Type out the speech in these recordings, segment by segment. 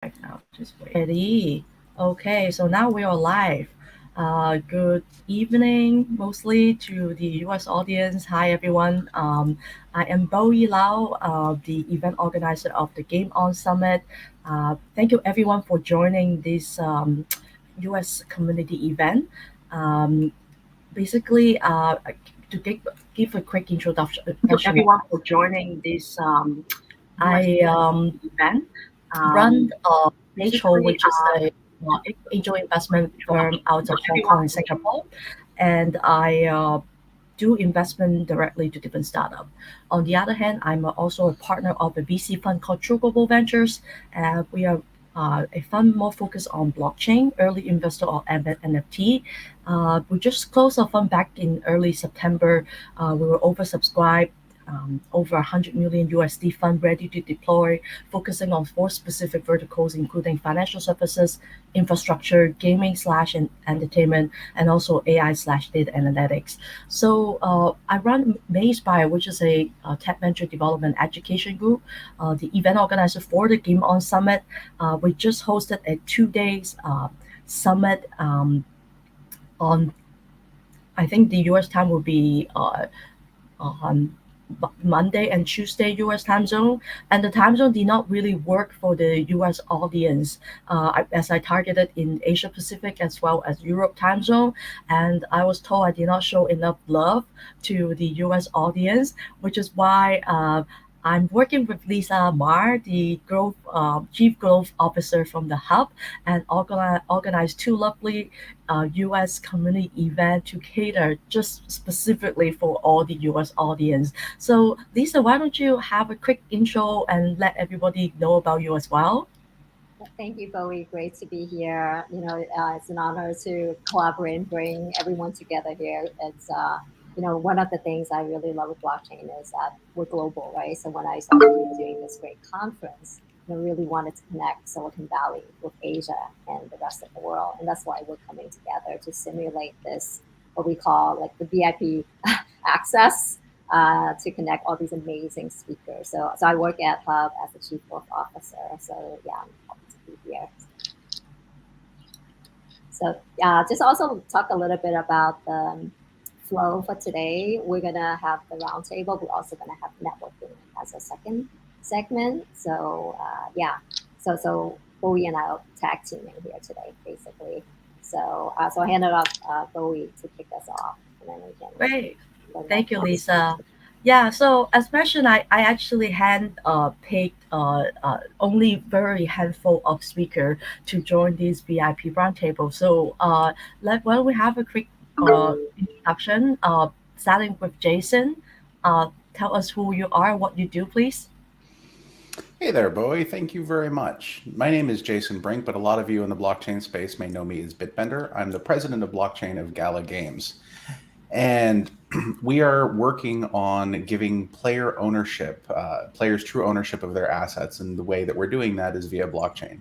Right now, just wait. Ready? Okay, so now we are live. Good evening, mostly to the US audience. Hi, everyone. I am Bowie Lau, the event organizer of the Game On Summit. Thank you, everyone, for joining this US community event. Um, basically, to give a quick introduction, To everyone for joining this US I event. run HO, Basically, which is a angel investment firm out of Hong Kong everyone and for Singapore, and I do investment directly to different startups. On the other hand, I'm also a partner of a VC fund called True Global Ventures. We are a fund more focused on blockchain, early investor or NFT. We just closed our fund back in early September. We were oversubscribed. Over 100 million USD fund ready to deploy, focusing on four specific verticals, including financial services, infrastructure, gaming slash and entertainment, and also AI slash data analytics. So I run MazeBio, which is a tech venture development education group, the event organizer for the Game On Summit. We just hosted a 2 days summit on, I think the US time will be on Monday and Tuesday US time zone, and the time zone did not really work for the US audience, as I targeted in Asia Pacific as well as Europe time zone, and I was told I did not show enough love to the US audience, which is why I'm working with Lisa Marr, the chief growth officer from the hub, and organize two lovely US community event to cater just specifically for all the US audience. So, Lisa, why don't you have a quick intro and let everybody know about you as well? Thank you, Bowie. Great to be here. It's an honor to collaborate and bring everyone together here. It's one of the things I really love with blockchain is that we're global, right? So when I started doing this great conference, I really wanted to connect Silicon Valley with Asia and the rest of the world, and that's why we're coming together to simulate this, what we call like the VIP access to connect all these amazing speakers. So I work at Hub as the chief growth officer. So yeah, I'm happy to be here. So just also talk a little bit about the flow for today. We're gonna have the roundtable. We're also gonna have networking as a second segment. So so Bowie and I'll tag teaming here today, basically. So I hand it off Bowie to kick us off, and then we can Great. go Thank you, next. Lisa. Yeah, so as mentioned, I actually hand picked only very handful of speaker to join this VIP roundtable. So why don't we have a quick introduction, starting with Jason. Tell us who you are, what you do, please. Hey there, Bowie. Thank you very much. My name is Jason Brink, but a lot of you in the blockchain space may know me as Bitbender. I'm the president of blockchain of Gala Games. And we are working on giving player ownership, players true ownership of their assets. And the way that we're doing that is via blockchain.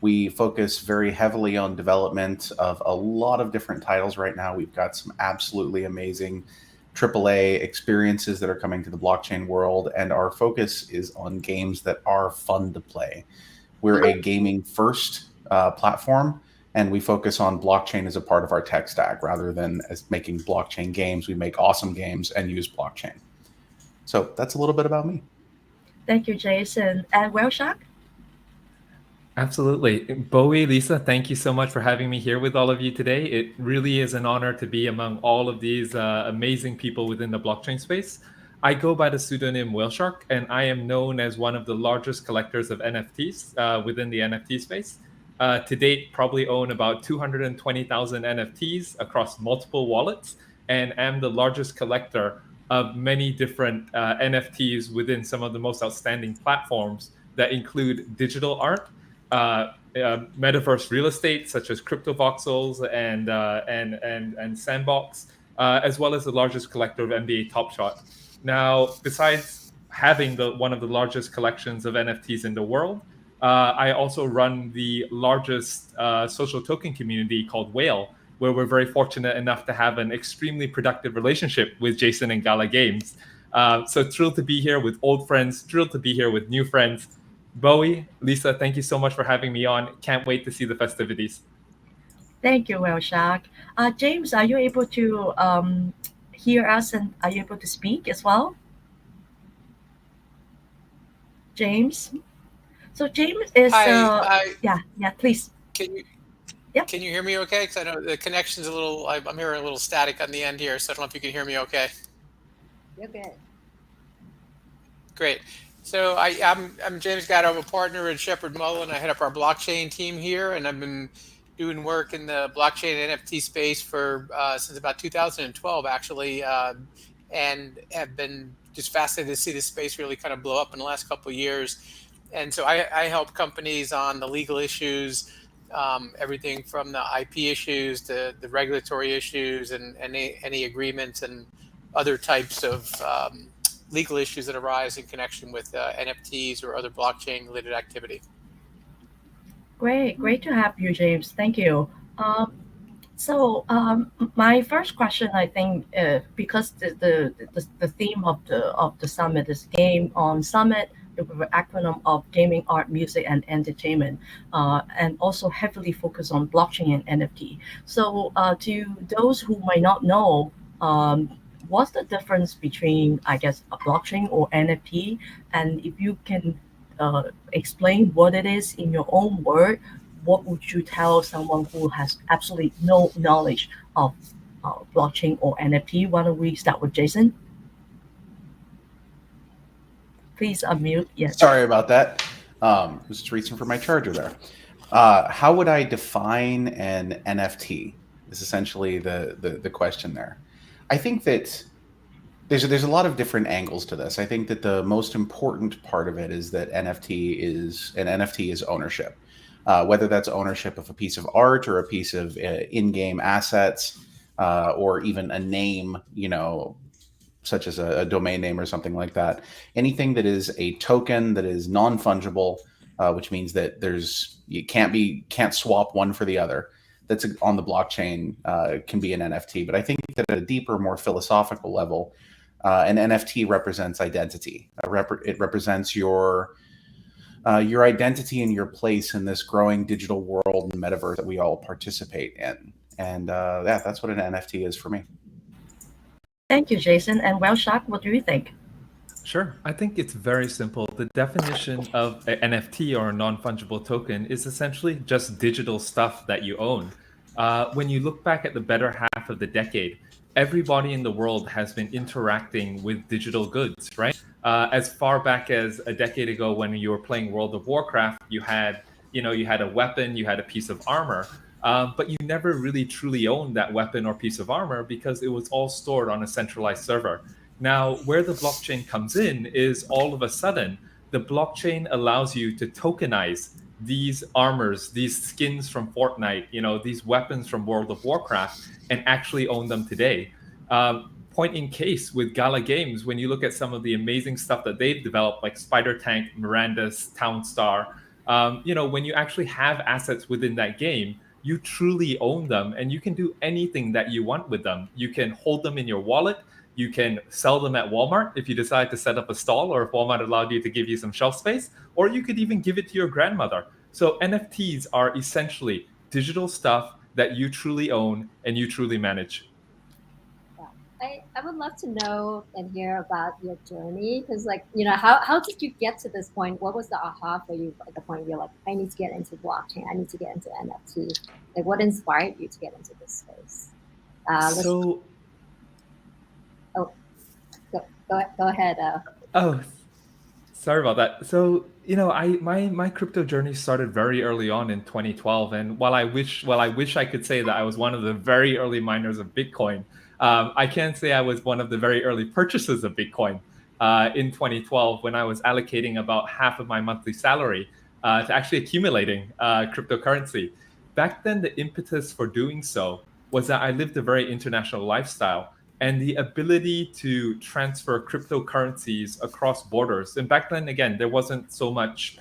We focus very heavily on development of a lot of different titles right now. We've got some absolutely amazing AAA experiences that are coming to the blockchain world, and our focus is on games that are fun to play. We're a gaming first platform, and we focus on blockchain as a part of our tech stack rather than as making blockchain games. We make awesome games and use blockchain. So that's a little bit about me. Thank you, Jason. And Wellshock? Absolutely. Bowie, Lisa, thank you so much for having me here with all of you today. It really is an honor to be among all of these amazing people within the blockchain space. I go by the pseudonym Whaleshark, and I am known as one of the largest collectors of NFTs within the NFT space. To date, probably own about 220,000 NFTs across multiple wallets, and am the largest collector of many different NFTs within some of the most outstanding platforms that include digital art, metaverse real estate such as CryptoVoxels and Sandbox, as well as the largest collector of NBA Top Shot. Now, besides having one of the largest collections of NFTs in the world, I also run the largest social token community called Whale, where we're very fortunate enough to have an extremely productive relationship with Jason and Gala Games. So thrilled to be here with old friends, thrilled to be here with new friends. Bowie, Lisa, thank you so much for having me on. Can't wait to see the festivities. Thank you, Well Shark. James, are you able to hear us and are you able to speak as well? James? So James is, Hi, yeah, yeah, please. can you Yep. can you hear me okay? Because I know the connection's a little, I'm hearing a little static on the end here, so I don't know if you can hear me okay. You're good. Great. So I'm James Gatto. I'm a partner at Shepherd Mullen. I head up our blockchain team here, and I've been doing work in the blockchain and NFT space for since about 2012, actually, and have been just fascinated to see this space really kind of blow up in the last couple of years. And so I help companies on the legal issues, everything from the IP issues to the regulatory issues and any agreements and other types of legal issues that arise in connection with NFTs or other blockchain related activity. Great to have you, James. Thank you. My first question, I think, because the theme of the summit is Game on Summit, the acronym of Gaming, Art, Music, and Entertainment, and also heavily focused on blockchain and NFT. So, to those who might not know, what's the difference between, I guess, a blockchain or NFT? And if you can explain what it is in your own word, what would you tell someone who has absolutely no knowledge of blockchain or NFT? Why don't we start with Jason? Please unmute. Yes. Sorry about that. Was just reaching for my charger there. How would I define an NFT? Is essentially the question there. I think that there's a lot of different angles to this. I think that the most important part of it is that NFT is ownership, whether that's ownership of a piece of art or a piece of in-game assets, or even a name, such as a domain name or something like that. Anything that is a token that is non-fungible, which means that you can't swap one for the other. That's on the blockchain, can be an NFT. But I think that at a deeper, more philosophical level, an NFT represents identity. It represents your identity and your place in this growing digital world and metaverse that we all participate in. And that's what an NFT is for me. Thank you, Jason. And well, Shaq, what do you think? Sure. I think it's very simple. The definition of an NFT or a non-fungible token is essentially just digital stuff that you own. When you look back at the better half of the decade, everybody in the world has been interacting with digital goods, right? As far back as a decade ago, when you were playing World of Warcraft, you had a weapon, you had a piece of armor, but you never really truly owned that weapon or piece of armor because it was all stored on a centralized server. Now, where the blockchain comes in is all of a sudden, the blockchain allows you to tokenize these armors, these skins from Fortnite, these weapons from World of Warcraft, and actually own them today. Point in case with Gala Games, when you look at some of the amazing stuff that they've developed, like Spider Tank, Miranda's Town Star, when you actually have assets within that game, you truly own them and you can do anything that you want with them. You can hold them in your wallet. You can sell them at Walmart if you decide to set up a stall, or if Walmart allowed you to give you some shelf space, or you could even give it to your grandmother. So NFTs are essentially digital stuff that you truly own and you truly manage. I would love to know and hear about your journey, because how did you get to this point? What was the aha for you at the point you're like, I need to get into blockchain, I need to get into NFT? Like, what inspired you to get into this space? Go ahead. Oh, sorry about that. So, my crypto journey started very early on in 2012, and while I wish I could say that I was one of the very early miners of Bitcoin, I can't say I was one of the very early purchasers of Bitcoin in 2012, when I was allocating about half of my monthly salary to actually accumulating cryptocurrency. Back then, the impetus for doing so was that I lived a very international lifestyle, and the ability to transfer cryptocurrencies across borders. And back then, again, there wasn't so much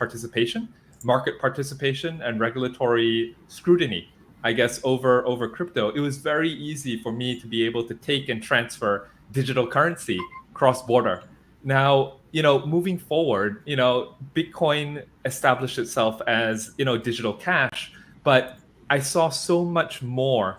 market participation, and regulatory scrutiny, I guess, over crypto. It was very easy for me to be able to take and transfer digital currency cross-border. Now, moving forward, Bitcoin established itself as, digital cash, but I saw so much more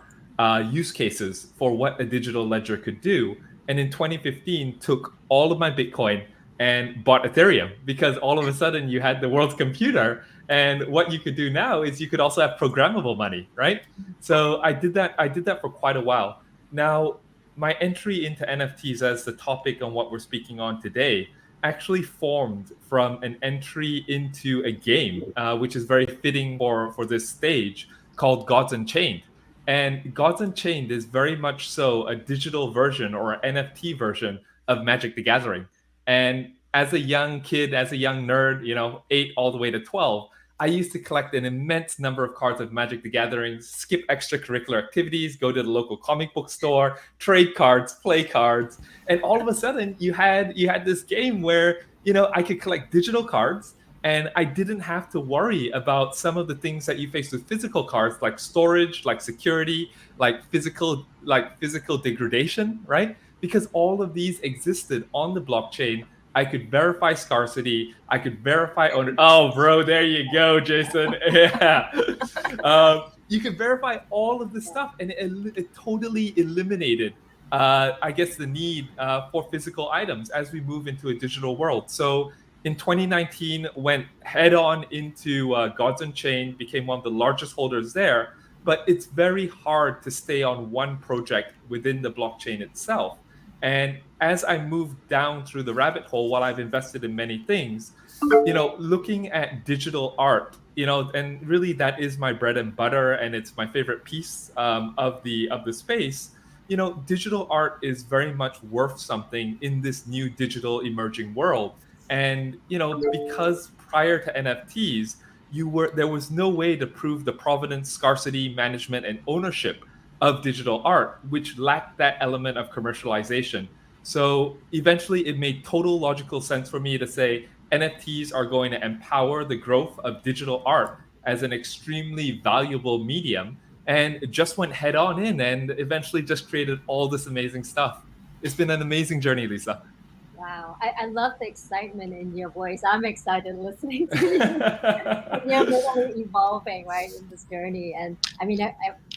use cases for what a digital ledger could do. And in 2015, took all of my Bitcoin and bought Ethereum, because all of a sudden you had the world's computer. And what you could do now is you could also have programmable money, right? So I did that. I did that for quite a while. Now, my entry into NFTs as the topic on what we're speaking on today actually formed from an entry into a game, which is very fitting for this stage, called Gods Unchained. And Gods Unchained is very much so a digital version or an NFT version of Magic the Gathering. And as a young kid, as a young nerd, 8 all the way to 12, I used to collect an immense number of cards of Magic the Gathering, skip extracurricular activities, go to the local comic book store, trade cards, play cards, and all of a sudden you had this game where I could collect digital cards, and I didn't have to worry about some of the things that you face with physical cards, like storage, like security, like physical degradation, right? Because all of these existed on the blockchain. I could verify scarcity. I could verify owner. Oh, bro, there you go, Jason. Yeah. You could verify all of this stuff, and it totally eliminated, I guess, the need for physical items as we move into a digital world. So in 2019, went head on into Gods Unchained, became one of the largest holders there. But it's very hard to stay on one project within the blockchain itself. And as I moved down through the rabbit hole, while I've invested in many things, looking at digital art, and really that is my bread and butter, and it's my favorite piece of the space. Digital art is very much worth something in this new digital emerging world. And because prior to NFTs, there was no way to prove the provenance, scarcity, management, and ownership of digital art, which lacked that element of commercialization. So eventually it made total logical sense for me to say NFTs are going to empower the growth of digital art as an extremely valuable medium, and just went head on in and eventually just created all this amazing stuff. It's been an amazing journey, Lisa. Wow, I love the excitement in your voice. I'm excited listening to you. You're literally evolving, right, in this journey. And I mean,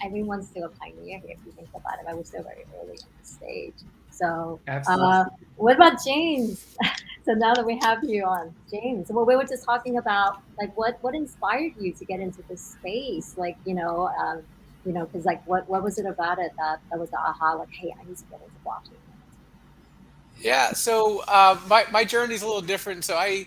everyone's still a pioneer here if you think about it. Right? We're still very early in the stage. So, Absolutely. what about James? So now that we have you on, James, well, we were just talking about like what inspired you to get into this space, like because like what was it about it that was the aha, like, hey, I need to get into blockchain. Yeah, so my journey is a little different. So I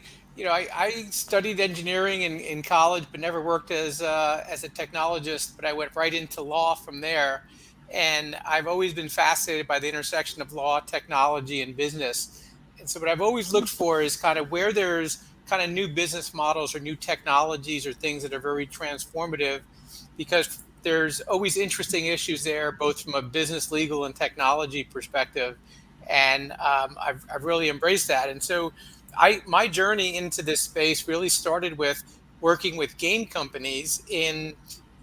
studied engineering in college, but never worked as a technologist. But I went right into law from there, and I've always been fascinated by the intersection of law, technology, and business. And so what I've always looked for is kind of where there's kind of new business models or new technologies or things that are very transformative, because there's always interesting issues there, both from a business, legal, and technology perspective. And I've really embraced that. And so my journey into this space really started with working with game companies in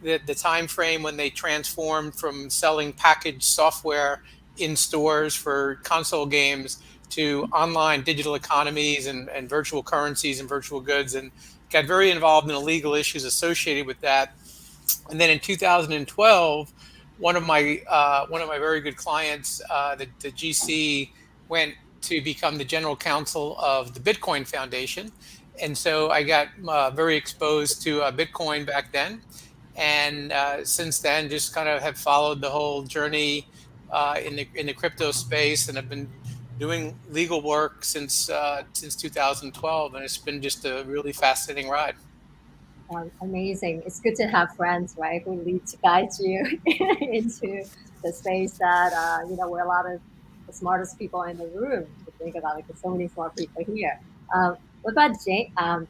the time frame when they transformed from selling packaged software in stores for console games to online digital economies and virtual currencies and virtual goods, and got very involved in the legal issues associated with that. And then in 2012, one of my very good clients, the GC, went to become the general counsel of the Bitcoin Foundation, and so I got very exposed to Bitcoin back then, and since then just kind of have followed the whole journey in the crypto space, and have been doing legal work since 2012, and it's been just a really fascinating ride. Amazing. It's good to have friends, right, who lead to guide you into the space that, we're a lot of the smartest people in the room to think about it, because so many smart people here. What about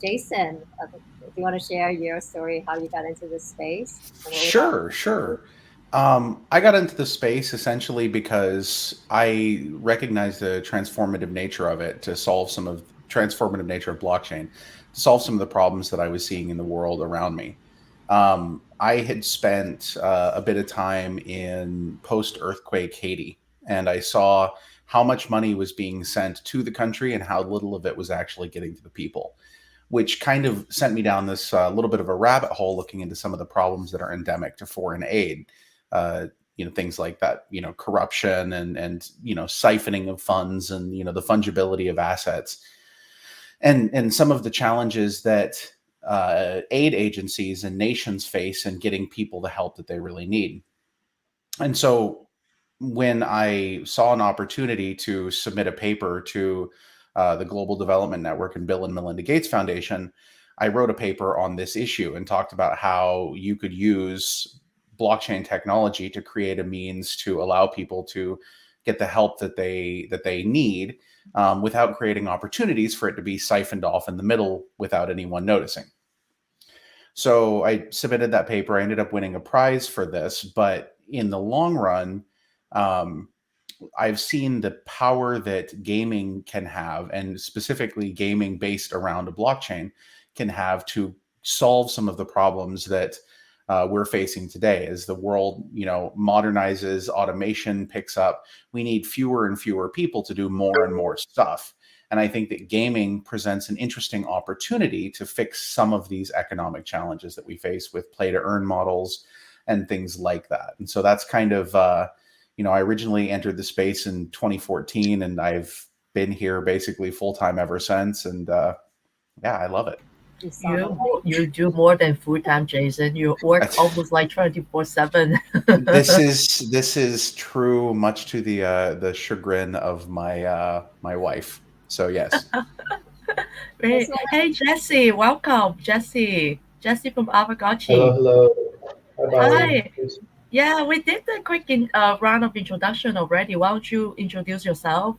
Jason? Do you want to share your story, how you got into this space? Sure, sure. I got into the space essentially because I recognized the transformative nature of it to solve some of transformative nature of blockchain to solve some of the problems that I was seeing in the world around me. I had spent a bit of time in post-earthquake Haiti, and I saw how much money was being sent to the country and how little of it was actually getting to the people, which kind of sent me down this little bit of a rabbit hole looking into some of the problems that are endemic to foreign aid. Things like that, corruption and siphoning of funds and, the fungibility of assets and some of the challenges that aid agencies and nations face in getting people the help that they really need. And so when I saw an opportunity to submit a paper to the Global Development Network and Bill and Melinda Gates Foundation, I wrote a paper on this issue and talked about how you could use blockchain technology to create a means to allow people to get the help that they need without creating opportunities for it to be siphoned off in the middle without anyone noticing. So I submitted that paper. I ended up winning a prize for this, but in the long run, I've seen the power that gaming can have, and specifically gaming based around a blockchain can have to solve some of the problems that we're facing today. As the world, modernizes, automation picks up, we need fewer and fewer people to do more and more stuff. And I think that gaming presents an interesting opportunity to fix some of these economic challenges that we face with play to earn models and things like that. And so that's kind of, I originally entered the space in 2014 and I've been here basically full time ever since. And yeah, I love it. You do more than full time, Jason. You work almost like 24/7. This is true, much to the chagrin of my wife. So yes. Great. Hey Jesse, welcome, Jesse. Jesse from Avagachi. Hello. Hi. Yeah, we did a quick round of introduction already. Why don't you introduce yourself?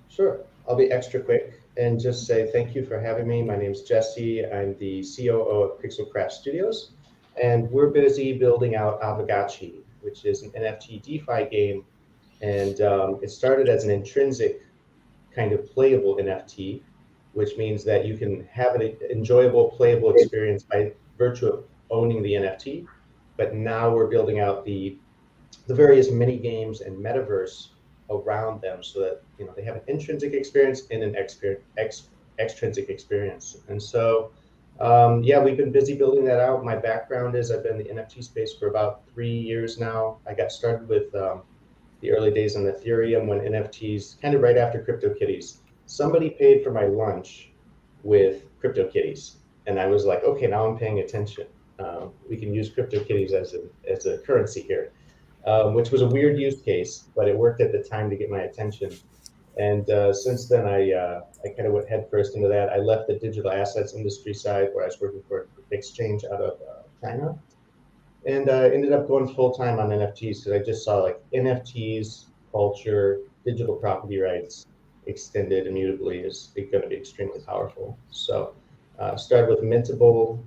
Sure. I'll be extra quick and just say thank you for having me. My name's Jesse. I'm the COO of Pixelcraft Studios, and we're busy building out Avagachi, which is an NFT DeFi game. And it started as an intrinsic kind of playable NFT, which means that you can have an enjoyable, playable experience by virtue of owning the NFT. But now we're building out the various mini games and metaverse around them so that they have an intrinsic experience and an extrinsic experience. And so we've been busy building that out. My background is I've been in the NFT space for about 3 years now. I got started with the early days on Ethereum when NFTs, kind of right after CryptoKitties. Somebody paid for my lunch with CryptoKitties, and I was like, okay, now I'm paying attention. We can use CryptoKitties as a currency here. Which was a weird use case, but it worked at the time to get my attention. And since then, I kind of went headfirst into that. I left the digital assets industry side where I was working for an exchange out of China, and ended up going full time on NFTs because I just saw like NFTs, culture, digital property rights extended immutably is going to be extremely powerful. So started with Mintable,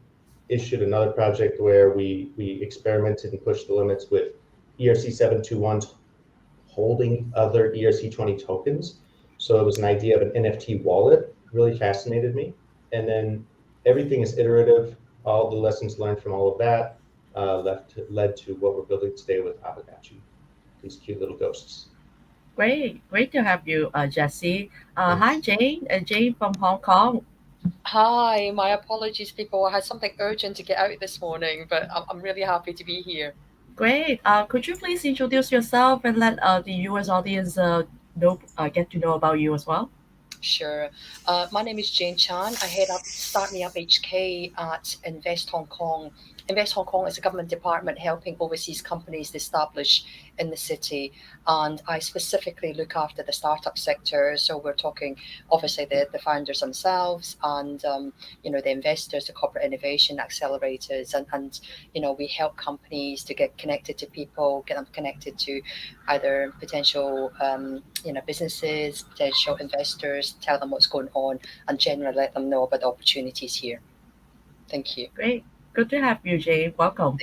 issued another project where we experimented and pushed the limits with ERC-721's holding other ERC-20 tokens. So it was an idea of an NFT wallet, really fascinated me. And then everything is iterative. All the lessons learned from all of that led to what we're building today with Avagachi, these cute little ghosts. Great to have you, Jesse. Hi, Jane. Jane from Hong Kong. Hi, my apologies, people. I had something urgent to get out this morning, but I'm really happy to be here. Great. Could you please introduce yourself and let the US audience get to know about you as well? Sure. My name is Jane Chan. I head up Start Me Up HK at Invest Hong Kong. Invest Hong Kong is a government department helping overseas companies establish in the city, and I specifically look after the startup sector. So we're talking obviously the founders themselves and the investors, the corporate innovation accelerators, and we help companies to get connected to people, get them connected to either potential businesses, potential investors, tell them what's going on, and generally let them know about the opportunities here. Thank you. Great. Good to have you, Jane. Welcome.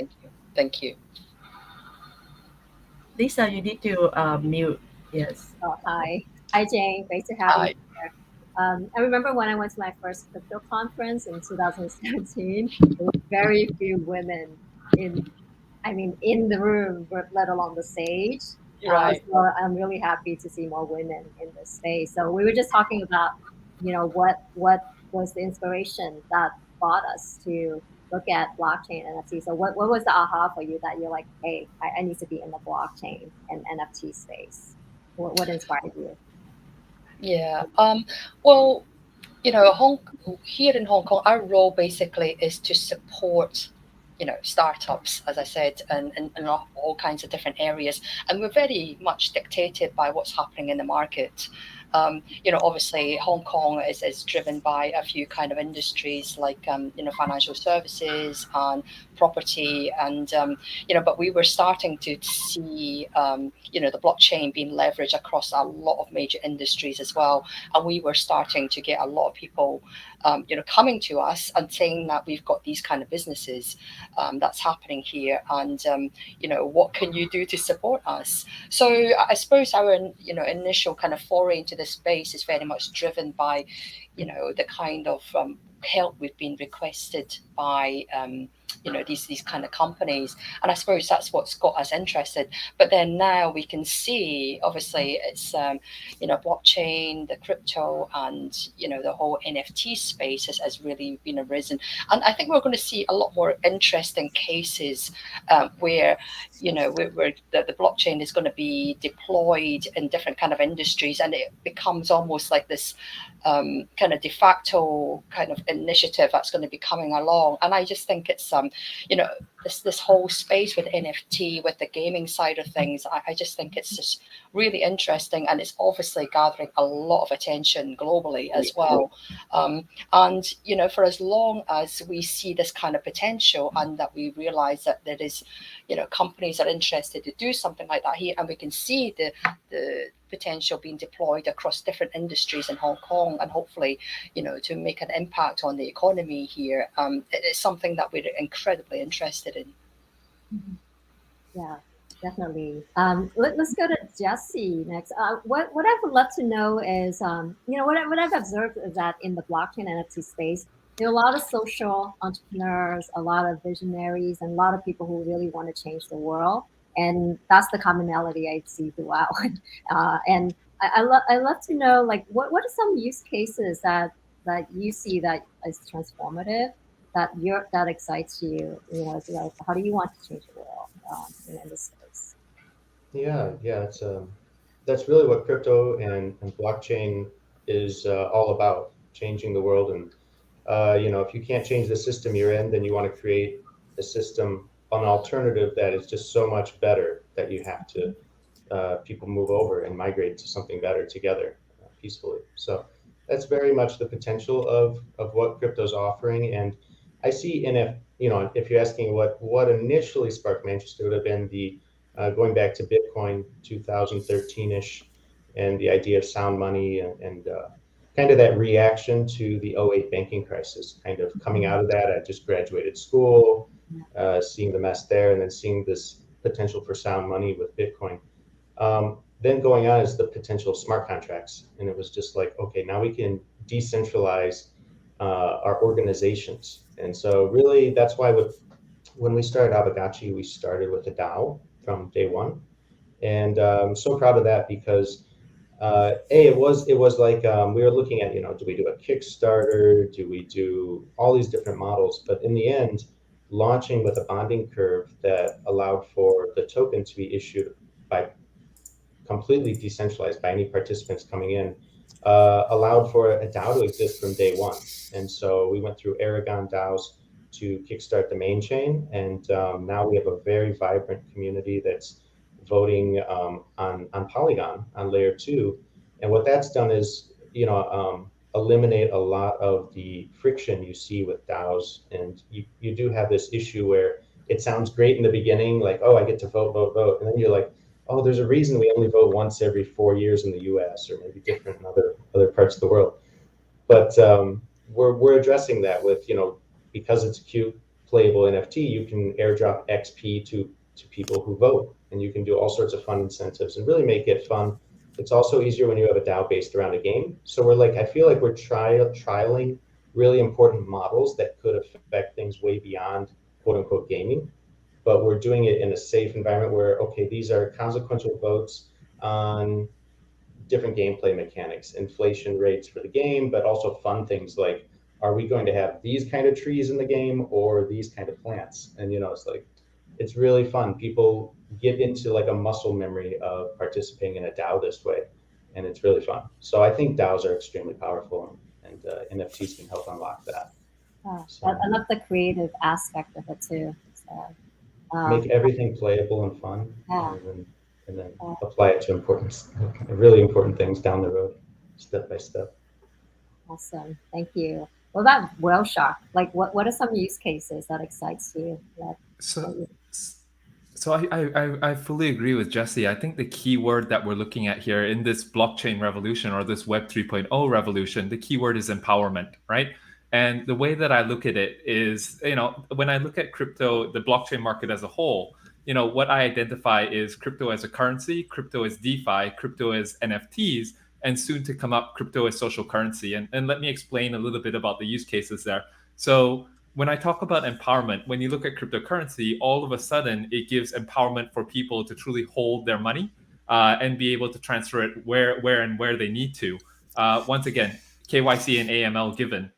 Thank you. Lisa, you need to mute. Yes. Oh, hi, Jane. Great to have you here. I remember when I went to my first crypto conference in 2017. There were very few women in the room, let alone the stage. Right. So I'm really happy to see more women in this space. So we were just talking about, what was the inspiration that brought us to look at blockchain NFT. So what was the aha for you that you're like, hey, I need to be in the blockchain and NFT space? What inspired you? Yeah. Well, here in Hong Kong, our role basically is to support, startups, as I said, and all kinds of different areas. And we're very much dictated by what's happening in the market. Obviously, Hong Kong is driven by a few kind of industries like, financial services and property. And, but we were starting to see, the blockchain being leveraged across a lot of major industries as well. And we were starting to get a lot of people, coming to us and saying that we've got these kind of businesses that's happening here, and what can you do to support us? So I suppose our initial kind of foray into this space is very much driven by the kind of help we've been requested by these kind of companies, and I suppose that's what's got us interested. But then now we can see, obviously, it's blockchain, the crypto, and the whole NFT space has really been arisen, and I think we're going to see a lot more interesting cases where where the blockchain is going to be deployed in different kind of industries, and it becomes almost like this kind of de facto kind of initiative that's going to be coming along. And I just think it's this whole space with NFT, with the gaming side of things, I just think it's just really interesting, and it's obviously gathering a lot of attention globally as well. And for as long as we see this kind of potential, and that we realize that there is companies that are interested to do something like that here, and we can see the potential being deployed across different industries in Hong Kong, and hopefully to make an impact on the economy here, it is something that we're incredibly interested in. Yeah, definitely. Let's go to Jesse next. What I would love to know is, what I've observed is that in the blockchain NFT space, there are a lot of social entrepreneurs, a lot of visionaries, and a lot of people who really want to change the world. And that's the commonality I see throughout. And I love to know, like, what are some use cases that you see that is transformative, that excites you? It's like, how do you want to change the world in this space? Yeah, that's really what crypto and blockchain is all about, changing the world. And if you can't change the system you're in, then you want to create a system, an alternative that is just so much better that you have to people move over and migrate to something better together peacefully. So that's very much the potential of what crypto's offering. And I see if you're asking what initially sparked my interest, it would have been the going back to Bitcoin 2013-ish, and the idea of sound money, and kind of that reaction to the '08 banking crisis, kind of coming out of that. I just graduated school, seeing the mess there, and then seeing this potential for sound money with Bitcoin. Then going on is the potential of smart contracts. And it was just like, okay, now we can decentralize our organizations. And so really that's why when we started Aavegotchi, we started with a DAO from day one. And I'm so proud of that because it was like we were looking at, do we do a Kickstarter? Do we do all these different models? But in the end, launching with a bonding curve that allowed for the token to be issued by completely decentralized by any participants coming in, allowed for a DAO to exist from day one. And so we went through Aragon DAOs to kickstart the main chain. And now we have a very vibrant community that's voting on Polygon on layer 2. And what that's done is, eliminate a lot of the friction you see with DAOs. And you do have this issue where it sounds great in the beginning, like, oh, I get to vote, vote, vote. And then you're like, oh, there's a reason we only vote once every 4 years in the US, or maybe different in other parts of the world. But we're addressing that with, because it's a cute, playable NFT, you can airdrop XP to people who vote, and you can do all sorts of fun incentives and really make it fun. It's also easier when you have a DAO based around a game. So I feel like we're trialing really important models that could affect things way beyond quote unquote gaming. but we're doing it in a safe environment where, okay, these are consequential votes on different gameplay mechanics, inflation rates for the game, but also fun things like, are we going to have these kind of trees in the game or these kind of plants? And it's like, it's really fun. People get into like a muscle memory of participating in a DAO this way, and it's really fun. So I think DAOs are extremely powerful, and NFTs can help unlock that. So I love the creative aspect of it too. So, make everything playable and fun, yeah. and then apply it to really important things down the road, step by step. Awesome. Thank you. What about Whale Shark? Like, what are some use cases that excites you? So, so I fully agree with Jesse. I think the key word that we're looking at here in this blockchain revolution or this Web 3.0 revolution, the key word is empowerment, right? And the way that I look at it is, when I look at crypto, the blockchain market as a whole, what I identify is crypto as a currency, crypto as DeFi, crypto as NFTs, and soon to come up, crypto as social currency. And let me explain a little bit about the use cases there. So when I talk about empowerment, when you look at cryptocurrency, all of a sudden it gives empowerment for people to truly hold their money and be able to transfer it where they need to. Once again, KYC and AML given.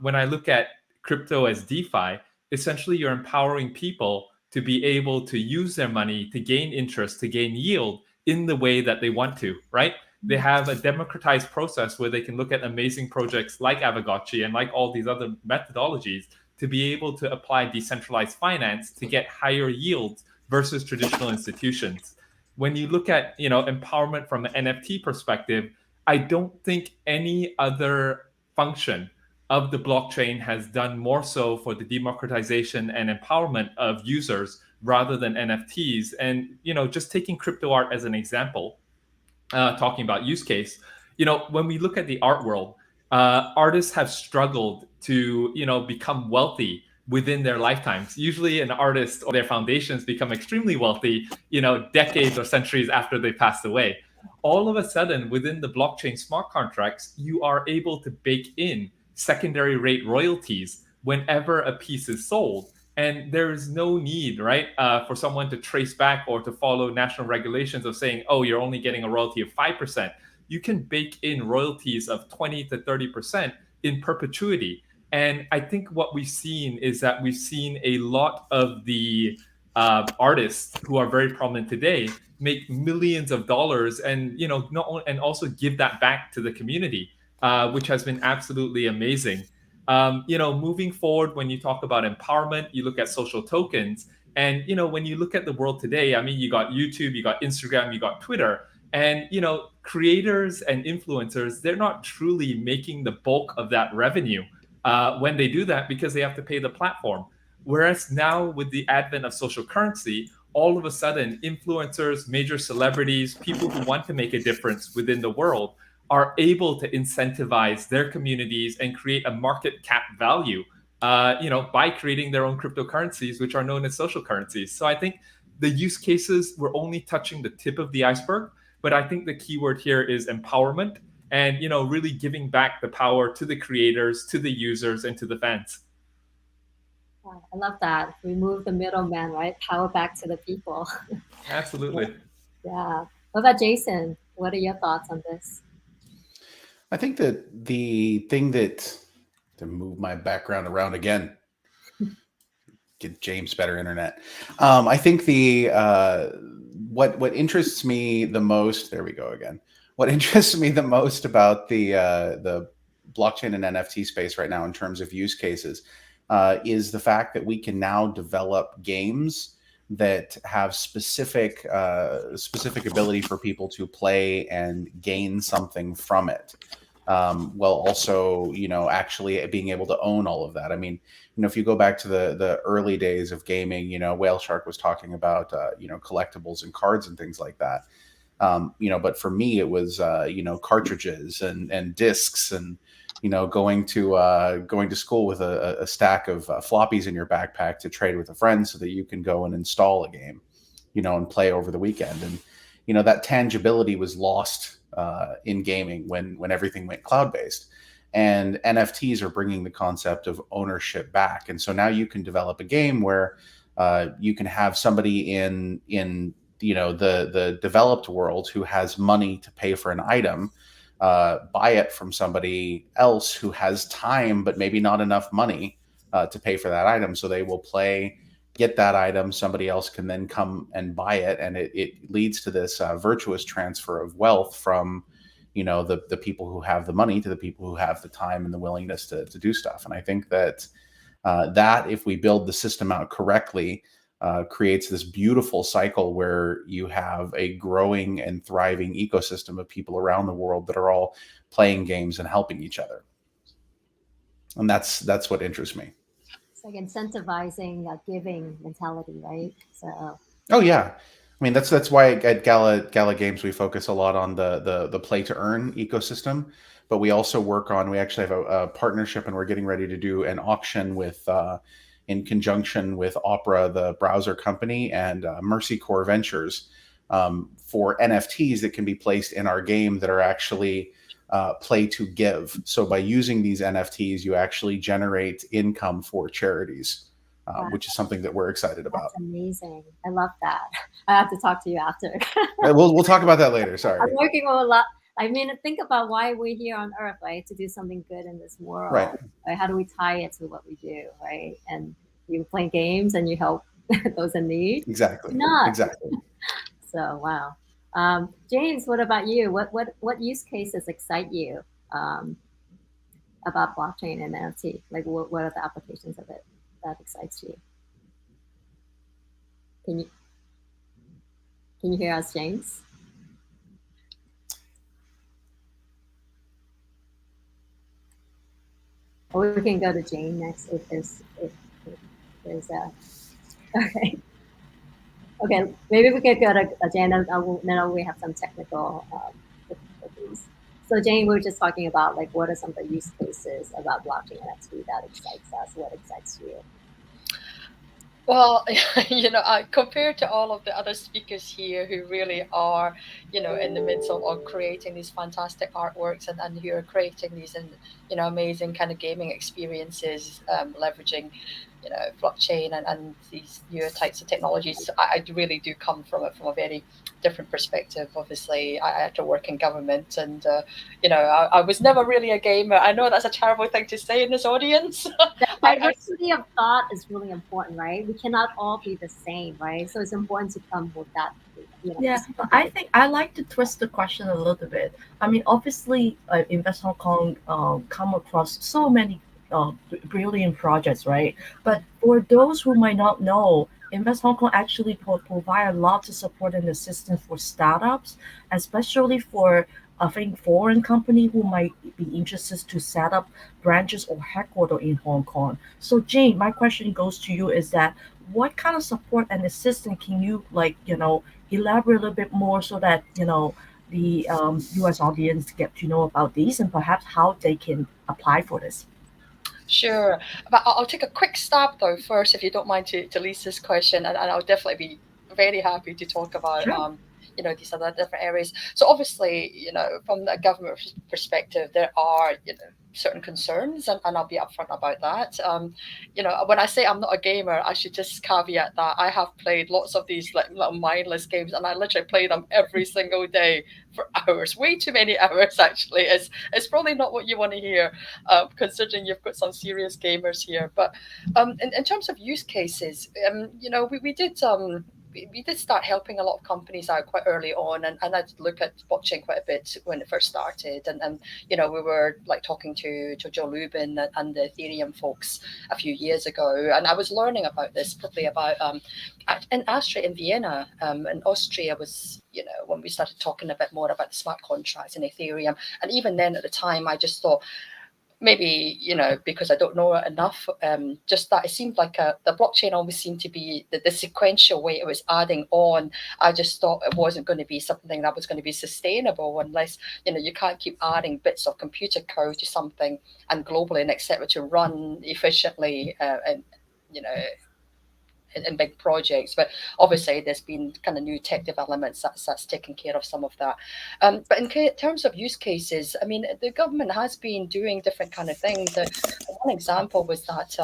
When I look at crypto as DeFi, essentially you're empowering people to be able to use their money to gain interest, to gain yield in the way that they want to, right? They have a democratized process where they can look at amazing projects like Avagotchi and like all these other methodologies to be able to apply decentralized finance to get higher yields versus traditional institutions. When you look at, empowerment from an NFT perspective, I don't think any other function of the blockchain has done more so for the democratization and empowerment of users rather than NFTs. And, just taking crypto art as an example, talking about use case, when we look at the art world, artists have struggled to, become wealthy within their lifetimes. Usually an artist or their foundations become extremely wealthy, decades or centuries after they passed away. All of a sudden, within the blockchain smart contracts, you are able to bake in secondary rate royalties whenever a piece is sold. And there is no need, right, for someone to trace back or to follow national regulations of saying, oh, you're only getting a royalty of 5%. You can bake in royalties of 20 to 30% in perpetuity. And I think what we've seen is that we've seen a lot of the artists who are very prominent today make millions of dollars and, and also give that back to the community, which has been absolutely amazing. Moving forward, when you talk about empowerment, you look at social tokens. And, when you look at the world today, I mean, you got YouTube, you got Instagram, you got Twitter. And, creators and influencers, they're not truly making the bulk of that revenue when they do that because they have to pay the platform. Whereas now with the advent of social currency, all of a sudden, influencers, major celebrities, people who want to make a difference within the world are able to incentivize their communities and create a market cap value, by creating their own cryptocurrencies, which are known as social currencies. So I think the use cases, we're only touching the tip of the iceberg, but I think the keyword here is empowerment and, really giving back the power to the creators, to the users, and to the fans. Wow, I love that. Remove the middleman, right? Power back to the people. Absolutely. Yeah. What about Jason? What are your thoughts on this? I think that the thing to move my background around again, get James better internet. I think what interests me the most, there we go again. What interests me the most about the blockchain and NFT space right now in terms of use cases is the fact that we can now develop games that have specific ability for people to play and gain something from it. While also, actually being able to own all of that. I mean, if you go back to the early days of gaming, Whale Shark was talking about, collectibles and cards and things like that. But for me, it was, cartridges and discs and, going to school with a stack of floppies in your backpack to trade with a friend so that you can go and install a game, and play over the weekend. And, that tangibility was lost in gaming when everything went cloud-based. And NFTs are bringing the concept of ownership back. And so now you can develop a game where You can have somebody in the developed world who has money to pay for an item, buy it from somebody else who has time but maybe not enough money to pay for that item. So they will play, get that item, somebody else can then come and buy it, and it leads to this virtuous transfer of wealth from the people who have the money to the people who have the time and the willingness to do stuff. And I think that if we build the system out correctly, creates this beautiful cycle where you have a growing and thriving ecosystem of people around the world that are all playing games and helping each other. And that's what interests me. It's like incentivizing a giving mentality, right? So. Oh yeah, I mean that's why at Gala Games we focus a lot on the play to earn ecosystem, but we also work on. We actually have a partnership, and we're getting ready to do an auction with. In conjunction with Opera, the browser company, and Mercy Core Ventures for NFTs that can be placed in our game that are actually play to give. So by using these NFTs, you actually generate income for charities, Wow. which is something that we're excited about. That's amazing. I love that. I have to talk to you after. We'll talk about that later. Sorry. I'm working with a lot. I mean, think about why we're here on Earth, right? To do something good in this world. Right. How do we tie it to what we do, right? And you play games and you help those in need. Exactly. Not. Exactly. So wow. James, what about you? What use cases excite you about blockchain and NFT? Like, what are the applications of it that excites you? Can you hear us, James? Or we can go to Jane next if there's a okay. Okay, maybe we could go to Jane, and then we have some technical difficulties. So Jane, we were just talking about like what are some of the use cases about blockchain NFT that excites us? What excites you? Well, compared to all of the other speakers here who really are, in the midst of creating these fantastic artworks and who are creating these, amazing kind of gaming experiences, leveraging, blockchain and these newer types of technologies, I really do come from it from a very different perspective. Obviously, I had to work in government, and I was never really a gamer. I know that's a terrible thing to say in this audience. Diversity of thought is really important, right? We cannot all be the same, right? So it's important to come with that. Yeah, I think I like to twist the question a little bit. I mean, obviously, Invest Hong Kong come across so many brilliant projects, right? But for those who might not know, Invest Hong Kong actually provide a lot of support and assistance for startups, especially for I think foreign company who might be interested to set up branches or headquarters in Hong Kong. So Jane, my question goes to you is that what kind of support and assistance can you elaborate a little bit more so that the U.S. audience get to know about these and perhaps how they can apply for this? Sure, but I'll take a quick stab though first, if you don't mind, to Lisa's question, and I'll definitely be very happy to talk about Sure. These other different areas. So obviously, from the government perspective, there are certain concerns, and I'll be upfront about that. When I say I'm not a gamer, I should just caveat that I have played lots of these like little mindless games, and I literally play them every single day for hours, way too many hours actually. It's probably not what you want to hear, considering you've got some serious gamers here. But in terms of use cases, we did start helping a lot of companies out quite early on, and I did look at blockchain quite a bit when it first started, and we were like talking to Joe Lubin and the Ethereum folks a few years ago, and I was learning about this probably about in Austria in Vienna, in Austria was when we started talking a bit more about the smart contracts and Ethereum, and even then at the time I just thought, maybe because I don't know it enough, just that it seemed like the blockchain always seemed to be the sequential way it was adding on. I just thought it wasn't going to be something that was going to be sustainable unless you can't keep adding bits of computer code to something and globally and expect it to run efficiently and in big projects. But obviously there's been kind of new tech developments that's taken care of some of that. But in terms of use cases, I mean, the government has been doing different kind of things. one example was that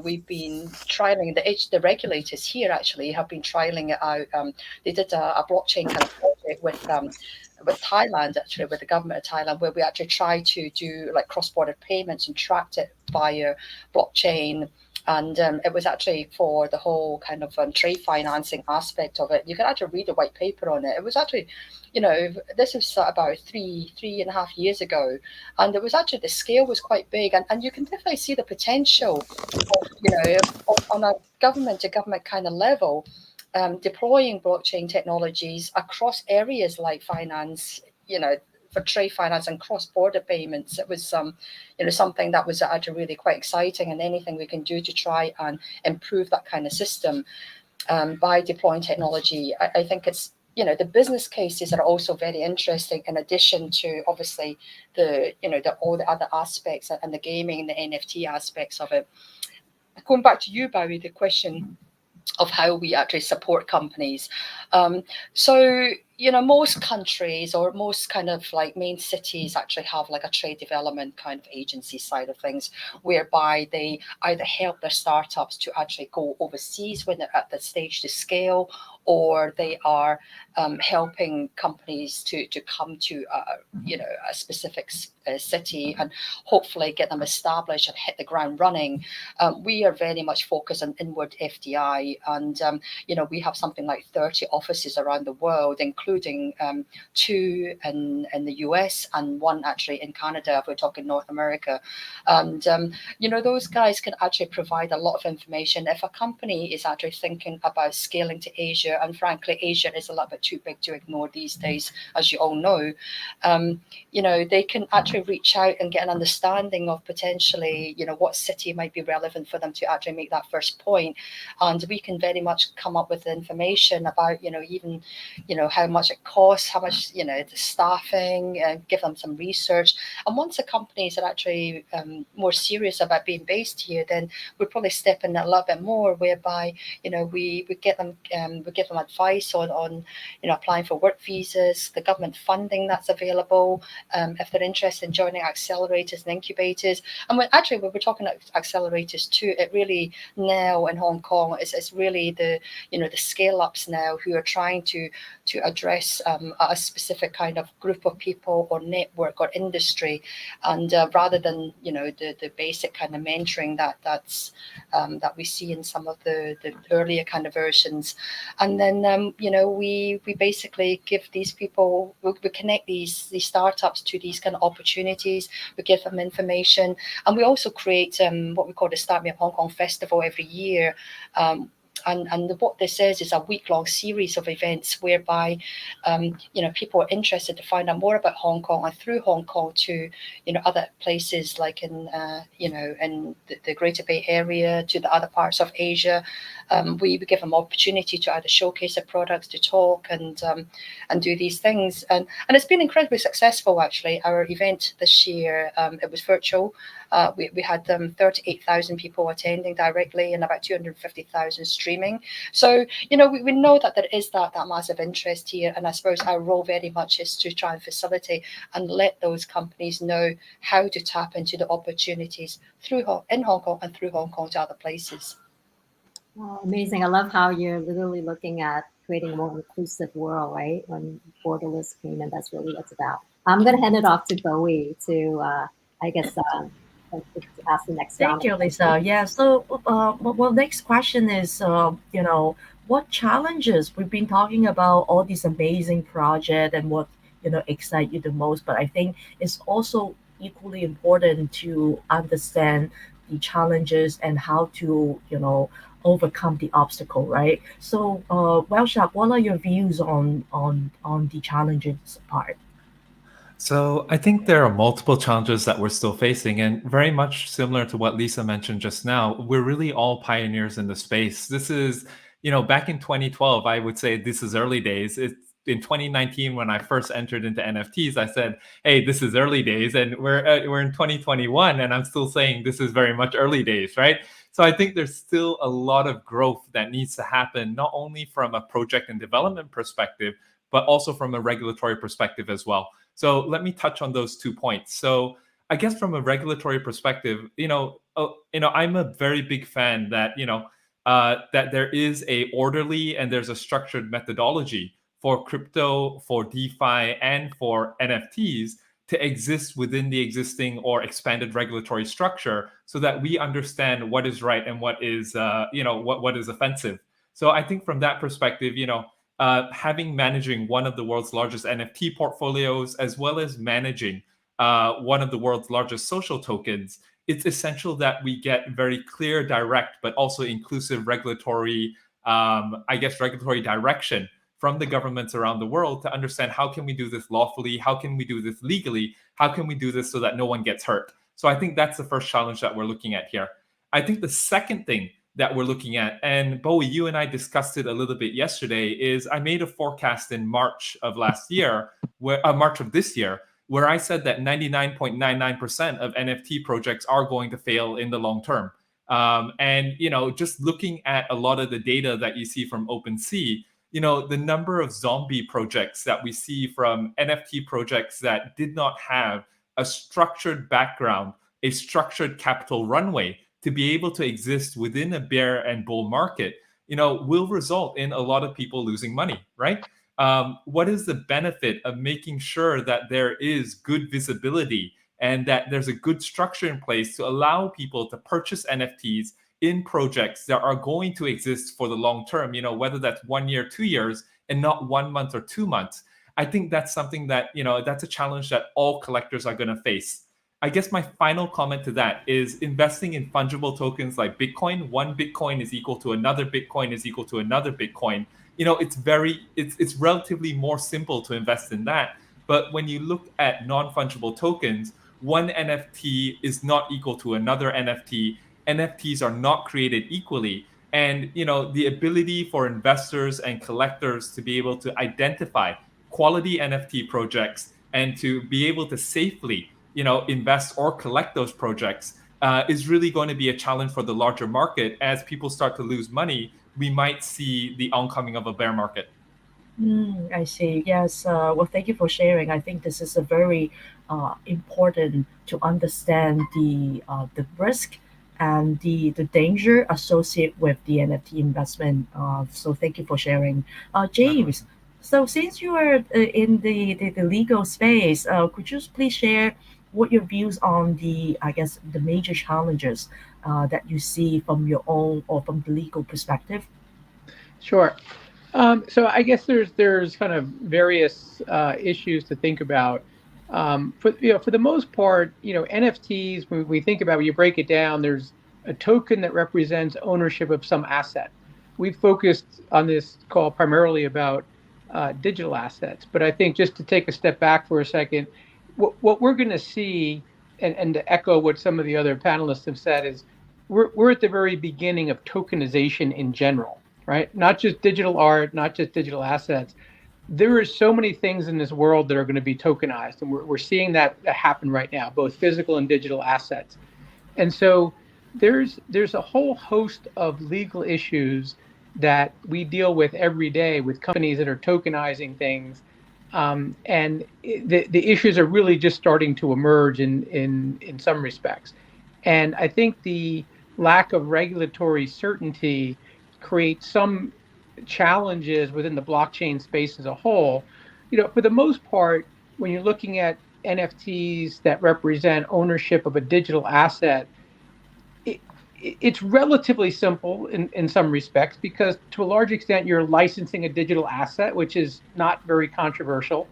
we've been trialing the regulators here actually have been trialing it out. They did a blockchain kind of project with Thailand, actually, with the government of Thailand, where we actually tried to do like cross-border payments and tracked it via blockchain. And it was actually for the whole kind of trade financing aspect of it. You can actually read a white paper on it. It was actually, this was about three and a half years ago. And it was actually, the scale was quite big. And you can definitely see the potential of, on a government to government kind of level, deploying blockchain technologies across areas like finance, for trade finance and cross-border payments. It was something that was actually really quite exciting, and anything we can do to try and improve that kind of system by deploying technology. I think it's, the business cases are also very interesting, in addition to obviously all the other aspects and the gaming and the NFT aspects of it. Going back to you, Bowie, the question of how we actually support companies. So, most countries or most kind of like main cities actually have like a trade development kind of agency side of things, whereby they either help their startups to actually go overseas when they're at the stage to scale, or they are helping companies to come to a specific city and hopefully get them established and hit the ground running. We are very much focused on inward FDI, and we have something like 30 offices around the world, including 2 in the US and 1 actually in Canada, if we're talking North America. And those guys can actually provide a lot of information. If a company is actually thinking about scaling to Asia, and frankly, Asia is a little bit too big to ignore these days, as you all know, they can actually reach out and get an understanding of potentially, what city might be relevant for them to actually make that first point. And we can very much come up with information about, even, how much it costs, how much, the staffing, give them some research. And once the companies are actually more serious about being based here, then we'll probably step in a little bit more, whereby, we give them advice on applying for work visas, the government funding that's available, if they're interested in joining accelerators and incubators. And when we're talking about accelerators too, it really now in Hong Kong is really the scale ups now who are trying to address a specific kind of group of people or network or industry, and rather than the basic kind of mentoring that we see in some of the earlier kind of versions. And then we basically give these people, we connect these startups to these kind of opportunities. We give them information, and we also create what we call the Start Me Up Hong Kong Festival every year. And what this is a week-long series of events whereby, people are interested to find out more about Hong Kong, and through Hong Kong to, other places like in the Greater Bay Area, to the other parts of Asia. We give them opportunity to either showcase their products, to talk and do these things. And it's been incredibly successful, actually. Our event this year, it was virtual. We had 38,000 people attending directly and about 250,000 streaming. So, we know that there is that massive interest here. And I suppose our role very much is to try and facilitate and let those companies know how to tap into the opportunities in Hong Kong and through Hong Kong to other places. Oh, amazing. I love how you're literally looking at creating a more inclusive world, right? On borderless payment, that's really what it's about. I'm going to hand it off to Bowie to, to ask the next round. Thank you, Lisa. Yeah. So, next question is, what challenges we've been talking about all these amazing projects and what excite you the most. But I think it's also equally important to understand the challenges and how to overcome the obstacle, right? So, Wellshark, what are your views on the challenges part? So I think there are multiple challenges that we're still facing, and very much similar to what Lisa mentioned just now, we're really all pioneers in the space. This is, back in 2012, I would say this is early days. It's in 2019 when I first entered into NFTs. I said, "Hey, this is early days," and we're in 2021, and I'm still saying this is very much early days, right? So I think there's still a lot of growth that needs to happen, not only from a project and development perspective, but also from a regulatory perspective as well. So let me touch on those 2 points. So I guess from a regulatory perspective, I'm a very big fan that that there is a orderly and there's a structured methodology for crypto, for DeFi, and for NFTs to exist within the existing or expanded regulatory structure, so that we understand what is right and what is what is offensive. So I think from that perspective, having managing one of the world's largest NFT portfolios, as well as managing one of the world's largest social tokens, it's essential that we get very clear, direct, but also inclusive regulatory, regulatory direction from the governments around the world to understand how can we do this lawfully, how can we do this legally, how can we do this so that no one gets hurt. So I think that's the first challenge that we're looking at here. I think the second thing that we're looking at, and Bowie, you and I discussed it a little bit yesterday, is I made a forecast in March of last year, March of this year, where I said that 99.99% of NFT projects are going to fail in the long term. And just looking at a lot of the data that you see from OpenSea, the number of zombie projects that we see from NFT projects that did not have a structured background, a structured capital runway to be able to exist within a bear and bull market, will result in a lot of people losing money, right? What is the benefit of making sure that there is good visibility and that there's a good structure in place to allow people to purchase NFTs in projects that are going to exist for the long term, whether that's 1 year, 2 years, and not 1 month or 2 months? I think that's something that, that's a challenge that all collectors are going to face. I guess my final comment to that is investing in fungible tokens like Bitcoin. One Bitcoin is equal to another Bitcoin is equal to another Bitcoin. It's relatively more simple to invest in that. But when you look at non-fungible tokens, one NFT is not equal to another NFT. NFTs are not created equally. And, the ability for investors and collectors to be able to identify quality NFT projects and to be able to safely, invest or collect those projects is really going to be a challenge for the larger market. As people start to lose money, we might see the oncoming of a bear market. I see. Yes. Well, thank you for sharing. I think this is a very important to understand the risk and the danger associated with the NFT investment. So thank you for sharing, James. So since you are in the legal space, could you please share what your views on the major challenges that you see from your own or from the legal perspective? Sure. So I guess there's kind of various issues to think about. For the most part, NFTs, when we think about, when you break it down, there's a token that represents ownership of some asset. We've focused on this call primarily about digital assets, but I think just to take a step back for a second, what we're going to see, and to echo what some of the other panelists have said, is we're at the very beginning of tokenization in general, right? Not just digital art, not just digital assets. There are so many things in this world that are going to be tokenized, and we're seeing that happen right now, both physical and digital assets. And so there's a whole host of legal issues that we deal with every day with companies that are tokenizing things. And the issues are really just starting to emerge in some respects. And I think the lack of regulatory certainty creates some challenges within the blockchain space as a whole. For the most part, when you're looking at NFTs that represent ownership of a digital asset, it's relatively simple in some respects, because to a large extent you're licensing a digital asset, which is not very controversial.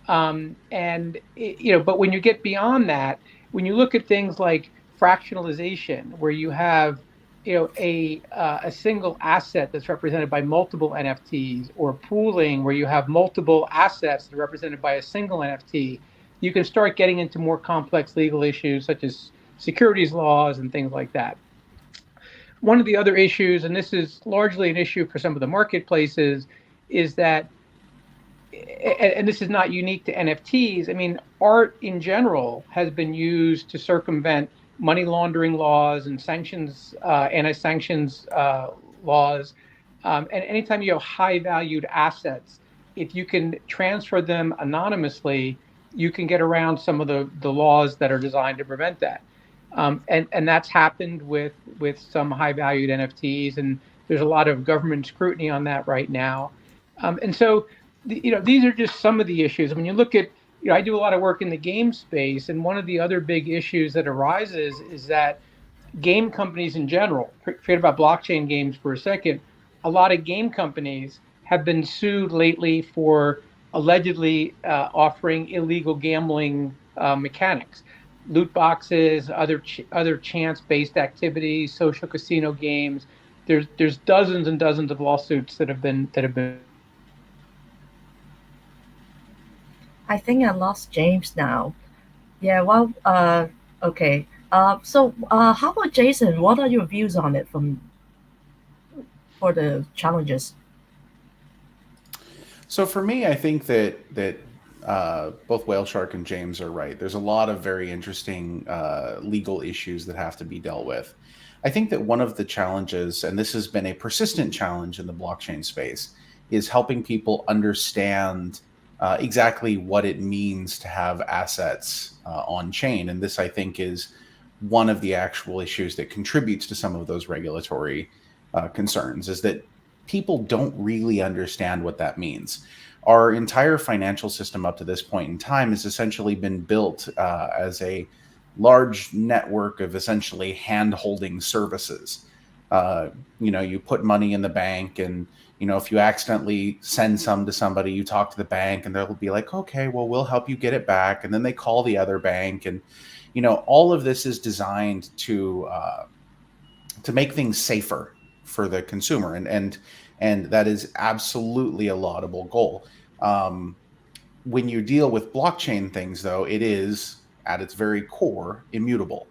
But when you get beyond that, when you look at things like fractionalization, where you have a single asset that's represented by multiple NFTs, or pooling where you have multiple assets that are represented by a single NFT, you can start getting into more complex legal issues such as securities laws and things like that. One of the other issues, and this is largely an issue for some of the marketplaces, is that, and this is not unique to NFTs, I mean, art in general has been used to circumvent money laundering laws and sanctions, anti-sanctions laws. And anytime you have high valued assets, if you can transfer them anonymously, you can get around some of the laws that are designed to prevent that. And that's happened with some high valued NFTs, and there's a lot of government scrutiny on that right now. And so, these are just some of the issues. When you look at, I do a lot of work in the game space, and one of the other big issues that arises is that game companies in general, forget about blockchain games for a second, a lot of game companies have been sued lately for allegedly offering illegal gambling mechanics, loot boxes, other chance-based activities, social casino games. There's dozens and dozens of lawsuits that have been. I think I lost James now. Yeah, well, okay. How about Jason? What are your views on it for the challenges? So for me, I think that both Whale Shark and James are right. There's a lot of very interesting legal issues that have to be dealt with. I think that one of the challenges, and this has been a persistent challenge in the blockchain space, is helping people understand exactly what it means to have assets on chain. And this, I think, is one of the actual issues that contributes to some of those regulatory concerns, is that people don't really understand what that means. Our entire financial system up to this point in time has essentially been built as a large network of essentially hand-holding services. You put money in the bank, and if you accidentally send some to somebody, you talk to the bank, and they'll be like, "Okay, well, we'll help you get it back." And then they call the other bank, and all of this is designed to make things safer for the consumer, and that is absolutely a laudable goal. When you deal with blockchain things, though, it is at its very core immutable.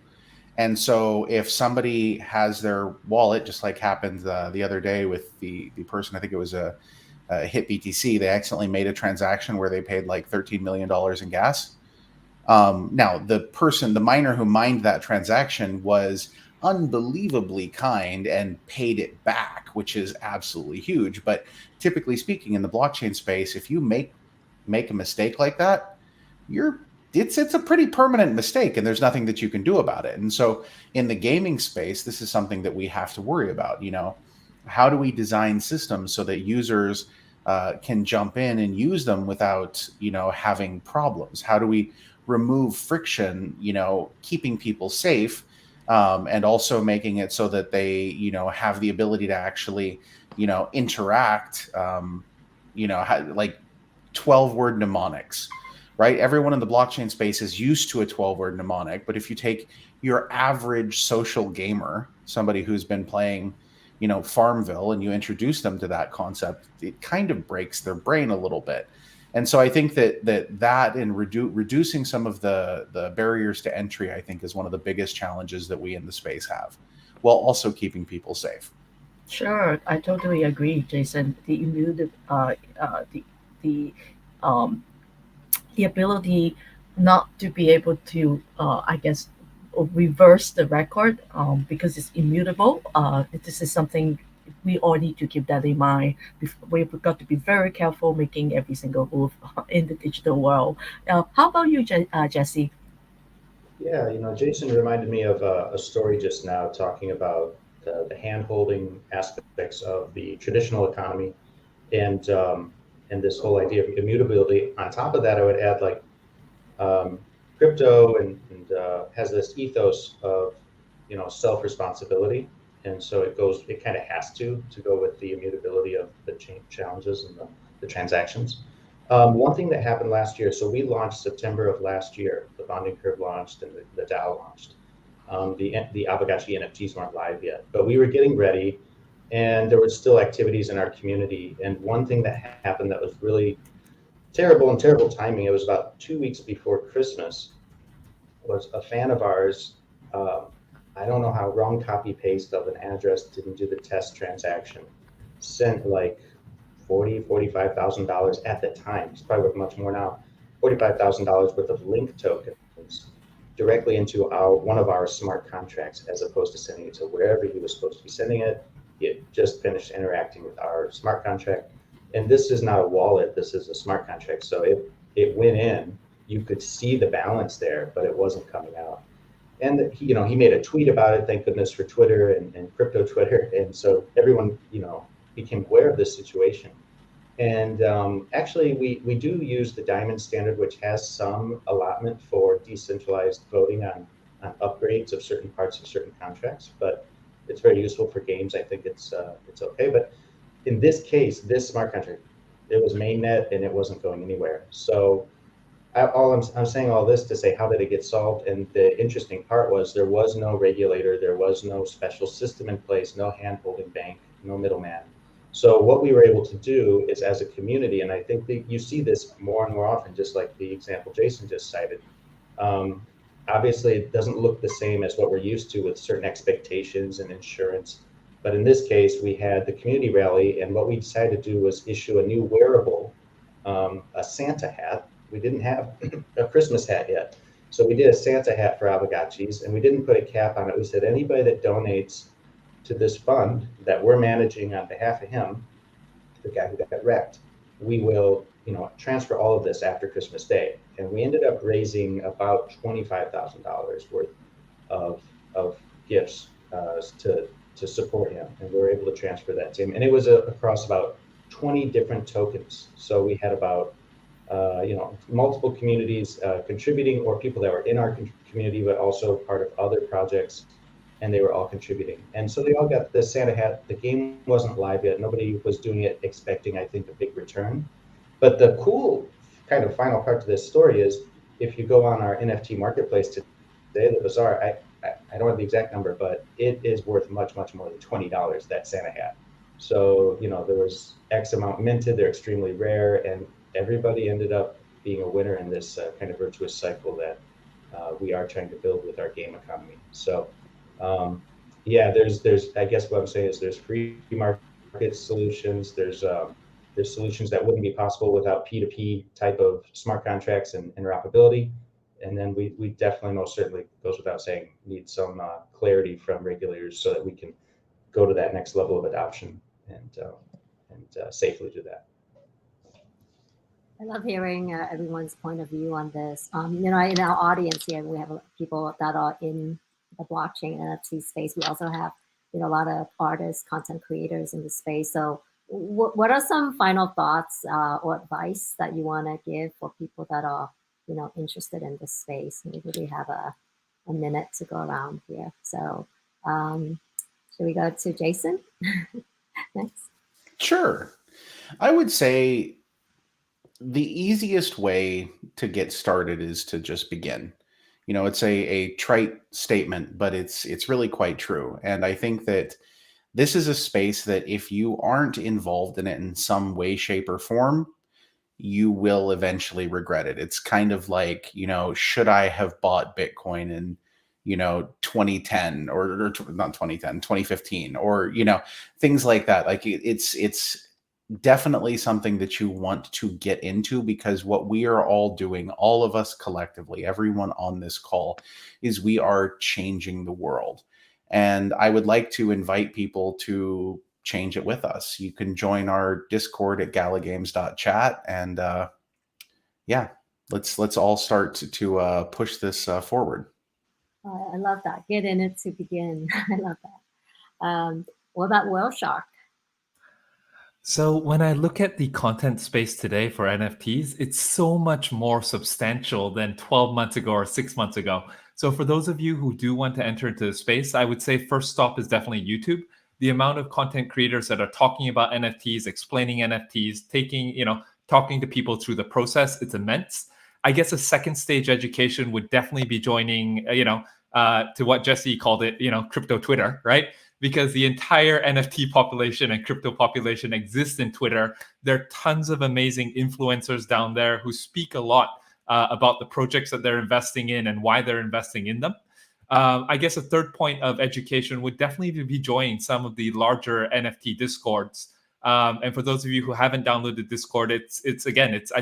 And so if somebody has their wallet, just like happened the other day with the person, I think it was a Hit BTC, they accidentally made a transaction where they paid like $13 million in gas. Now, the miner who mined that transaction was unbelievably kind and paid it back, which is absolutely huge. But typically speaking, in the blockchain space, if you make a mistake like that, it's a pretty permanent mistake, and there's nothing that you can do about it. And so in the gaming space, this is something that we have to worry about. How do we design systems so that users can jump in and use them without having problems? How do we remove friction, keeping people safe, and also making it so that they have the ability to actually interact, like 12-word mnemonics, right? Everyone in the blockchain space is used to a 12-word mnemonic, but if you take your average social gamer, somebody who's been playing Farmville, and you introduce them to that concept, it kind of breaks their brain a little bit. And so I think that in reducing some of the barriers to entry, I think, is one of the biggest challenges that we in the space have, while also keeping people safe. Sure, I totally agree, Jason. The um, the ability not to be able to, I guess, reverse the record because it's immutable. This is something we all need to keep that in mind. We've got to be very careful making every single move in the digital world. How about you, Jesse? Yeah, Jason reminded me of a story just now talking about the hand-holding aspects of the traditional economy, and this whole idea of immutability. On top of that, I would add crypto and has this ethos of self-responsibility, and so it kind of has to go with the immutability of the challenges and the transactions. One thing that happened last year, so we launched September of last year. The bonding curve launched and the DAO launched. The Aavegotchi NFTs weren't live yet, but we were getting ready, and there were still activities in our community. And one thing that happened that was really terrible timing, it was about 2 weeks before Christmas, was a fan of ours. I don't know how, wrong copy paste of an address, didn't do the test transaction, sent like $45,000 at the time. It's probably worth much more now. $45,000 worth of link tokens directly into one of our smart contracts, as opposed to sending it to wherever he was supposed to be sending it. He had just finished interacting with our smart contract, and this is not a wallet. This is a smart contract. So it went in you could see the balance there, but it wasn't coming out. And he made a tweet about it. Thank goodness for Twitter and crypto Twitter. And so everyone, became aware of this situation. And actually, we do use the Diamond standard, which has some allotment for decentralized voting on upgrades of certain parts of certain contracts. But it's very useful for games. I think it's okay. But in this case, this smart contract, it was mainnet and it wasn't going anywhere. So I'm saying all this to say, how did it get solved? And the interesting part was there was no regulator, there was no special system in place, no hand-holding bank, no middleman. So what we were able to do is, as a community, and I think that you see this more and more often, just like the example Jason just cited. Obviously, it doesn't look the same as what we're used to with certain expectations and insurance. But in this case, we had the community rally, and what we decided to do was issue a new wearable, a Santa hat. We didn't have a Christmas hat yet. So we did a Santa hat for Aavegotchis, and we didn't put a cap on it. We said anybody that donates to this fund that we're managing on behalf of him, the guy who got wrecked, we will, transfer all of this after Christmas Day. And we ended up raising about $25,000 worth of gifts to support him, and we were able to transfer that to him. And it was across about 20 different tokens. So we had about multiple communities contributing, or people that were in our community, but also part of other projects, and they were all contributing. And so they all got the Santa hat. The game wasn't live yet. Nobody was doing it expecting, I think, a big return. But the cool kind of final part to this story is, if you go on our NFT marketplace today, the Bazaar, I don't have the exact number, but it is worth much, much more than $20, that Santa hat. So, there was X amount minted, they're extremely rare, and everybody ended up being a winner in this kind of virtuous cycle that we are trying to build with our game economy. So, there's I guess what I'm saying is there's free market solutions. There's solutions that wouldn't be possible without P2P type of smart contracts and interoperability. And then we definitely, most certainly, goes without saying, need some clarity from regulators so that we can go to that next level of adoption and safely do that. I love hearing everyone's point of view on this. In our audience here, we have people that are in the blockchain NFT space. We also have, a lot of artists, content creators in the space. So what are some final thoughts or advice that you want to give for people that are, interested in this space? Maybe we have a minute to go around here. So should we go to Jason next? Sure. I would say the easiest way to get started is to just begin. It's a trite statement, but it's really quite true. And I think that this is a space that if you aren't involved in it in some way, shape, or form, you will eventually regret it. It's kind of like, should I have bought Bitcoin in, 2010 or not 2010, 2015, or, things like that. Like it's definitely something that you want to get into, because what we are all doing, all of us collectively, everyone on this call, is we are changing the world. And I would like to invite people to change it with us. You can join our Discord at galagames.chat, and let's all start to push this forward. I love that. Get in it to begin. I love that. What about Whale Shark? So when I look at the content space today for NFTs, it's so much more substantial than 12 months ago or 6 months ago. So for those of you who do want to enter into the space, I would say first stop is definitely YouTube. The amount of content creators that are talking about NFTs, explaining NFTs, talking to people through the process, it's immense. I guess a second stage education would definitely be joining, to what Jesse called it, crypto Twitter, right? Because the entire NFT population and crypto population exists in Twitter. There are tons of amazing influencers down there who speak a lot about the projects that they're investing in and why they're investing in them. I guess a third point of education would definitely be joining some of the larger NFT discords. And for those of you who haven't downloaded Discord, I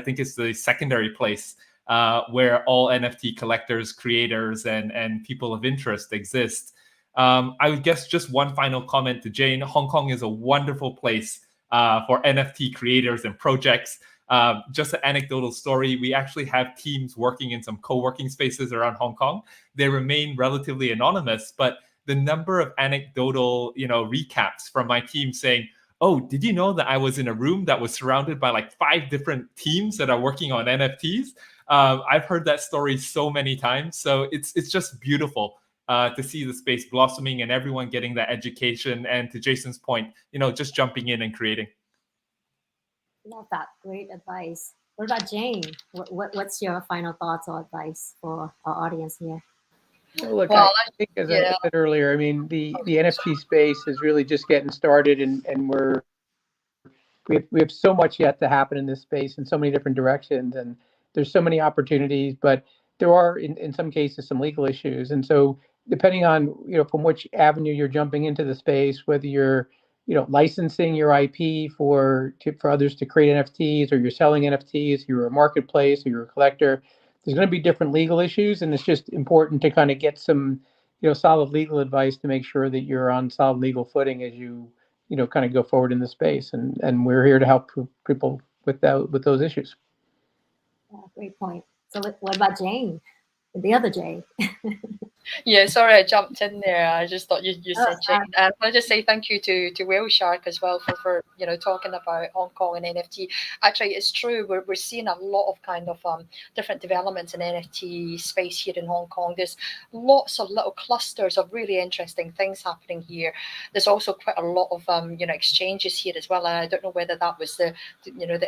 think it's the secondary place where all NFT collectors, creators, and people of interest exist. I would guess just one final comment to Jane. Hong Kong is a wonderful place for NFT creators and projects. Just an anecdotal story, we actually have teams working in some co-working spaces around Hong Kong. They remain relatively anonymous, but the number of anecdotal, recaps from my team saying, oh, did you know that I was in a room that was surrounded by like 5 different teams that are working on NFTs? I've heard that story so many times. So it's just beautiful to see the space blossoming and everyone getting that education. And to Jason's point, just jumping in and creating. Love that. Great advice. What about Jane? What's your final thoughts or advice for our audience here? Look, I think as I said earlier, I mean, the NFT space is really just getting started, and we have so much yet to happen in this space in so many different directions, and there's so many opportunities, but there are in some cases some legal issues, and so depending on from which avenue you're jumping into the space, whether you're licensing your IP for others to create NFTs, or you're selling NFTs, you're a marketplace, or you're a collector, there's going to be different legal issues, and it's just important to kind of get some solid legal advice to make sure that you're on solid legal footing as you kind of go forward in the space, and we're here to help people with those issues. Yeah, great point. So what about Jane, the other Jane? Yeah, sorry I jumped in there. I just thought you said Jane. I'll just say thank you to Whale Shark as well for talking about Hong Kong and NFT. Actually, it's true. We're seeing a lot of kind of different developments in NFT space here in Hong Kong. There's lots of little clusters of really interesting things happening here. There's also quite a lot of exchanges here as well. And I don't know whether that was the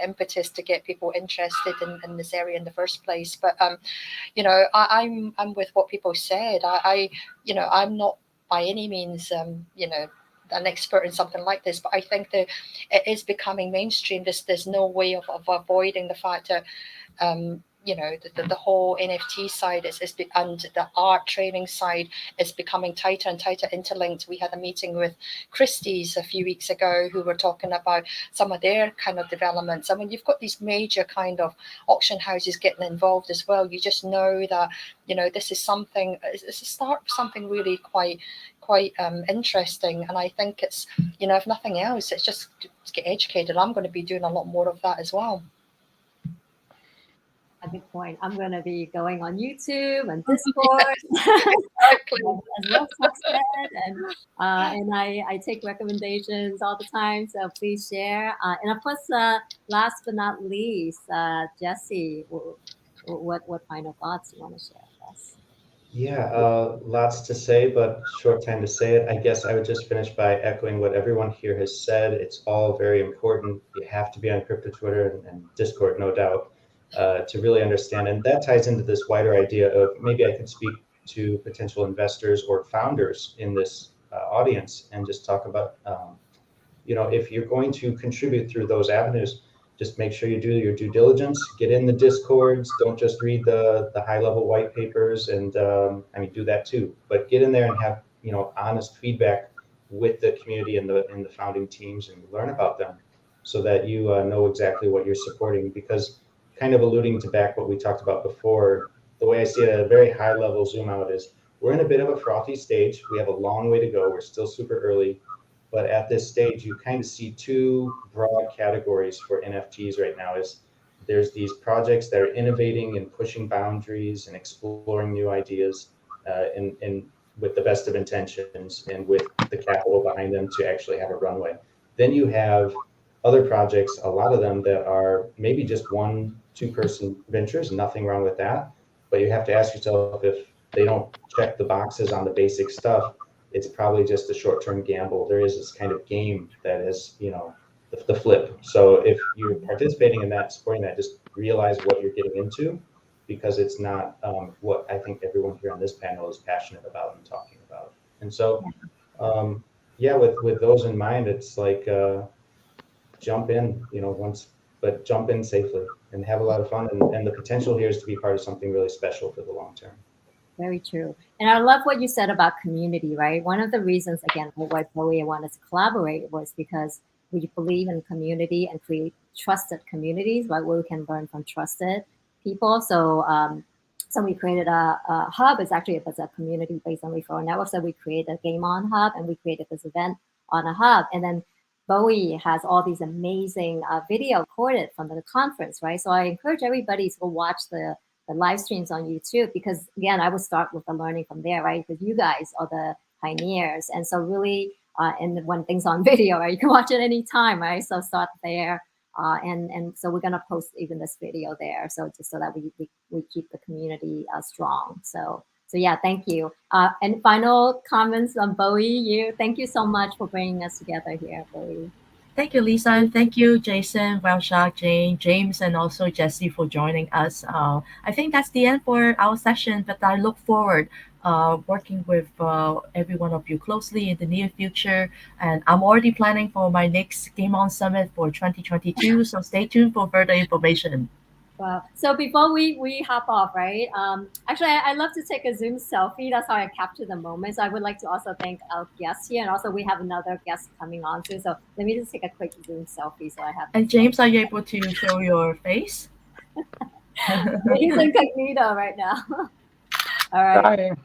impetus to get people interested in this area in the first place. But I'm with what people said. I'm not by any means an expert in something like this, but I think that it is becoming mainstream. There's no way of avoiding the fact that the whole NFT side and the art training side is becoming tighter and tighter interlinked. We had a meeting with Christie's a few weeks ago who were talking about some of their kind of developments. I mean, you've got these major kind of auction houses getting involved as well. You just know that this is something. It's a start of something really quite interesting, and I think it's if nothing else, it's just to get educated. I'm going to be doing a lot more of that as well. A good point. I'm going to be going on YouTube and Discord, exactly. as well as and I take recommendations all the time. So please share. And of course, last but not least, Jesse, what final thoughts you want to share with us? Yeah, lots to say, but short time to say it. I guess I would just finish by echoing what everyone here has said. It's all very important. You have to be on crypto Twitter and Discord, no doubt, to really understand. And that ties into this wider idea of maybe I could speak to potential investors or founders in this audience and just talk about, if you're going to contribute through those avenues, just make sure you do your due diligence, get in the Discords, don't just read the high-level white papers, and do that too, but get in there and have honest feedback with the community and the founding teams and learn about them so that you know exactly what you're supporting. Because kind of alluding to back what we talked about before, the way I see it at a very high level zoom out is we're in a bit of a frothy stage. We have a long way to go. We're still super early. But at this stage, you kind of see two broad categories for NFTs right now. There's these projects that are innovating and pushing boundaries and exploring new ideas, and with the best of intentions and with the capital behind them to actually have a runway. Then you have other projects, a lot of them that are maybe just 1-2 person ventures, nothing wrong with that. But you have to ask yourself, if they don't check the boxes on the basic stuff, it's probably just a short-term gamble. There is this kind of game that is, the flip. So if you're participating in that, supporting that, just realize what you're getting into, because it's not what I think everyone here on this panel is passionate about and talking about. And so, with those in mind, it's like jump in, but jump in safely and have a lot of fun. And the potential here is to be part of something really special for the long term. Very true. And I love what you said about community, right? One of the reasons, again, why Bowie wanted to collaborate was because we believe in community and create trusted communities, right? Where we can learn from trusted people. So we created a hub. It's actually a community based on referral network. So we created a Game On Hub, and we created this event on a hub. And then Bowie has all these amazing video recorded from the conference, right? So I encourage everybody to go watch the live streams on YouTube, because again, I would start with the learning from there, right? Because you guys are the pioneers. And so really, and when things on video, right, you can watch it anytime, right? So start there. And so we're gonna post even this video there, so just so that we keep the community strong. So yeah, thank you. And final comments on Bowie. Thank you so much for bringing us together here, Bowie. Thank you, Lisa, and thank you, Jason, Wellshock, Jane, James, and also Jesse for joining us. I think that's the end for our session, but I look forward working with every one of you closely in the near future. And I'm already planning for my next Game On Summit for 2022, so stay tuned for further information. Wow. So before we hop off, right? Actually, I love to take a Zoom selfie. That's how I capture the moment. So I would like to also thank our guests here, and also we have another guest coming on too. So let me just take a quick Zoom selfie. So I have. And James, are you able to show your face? He's incognito right now. All right. Hi.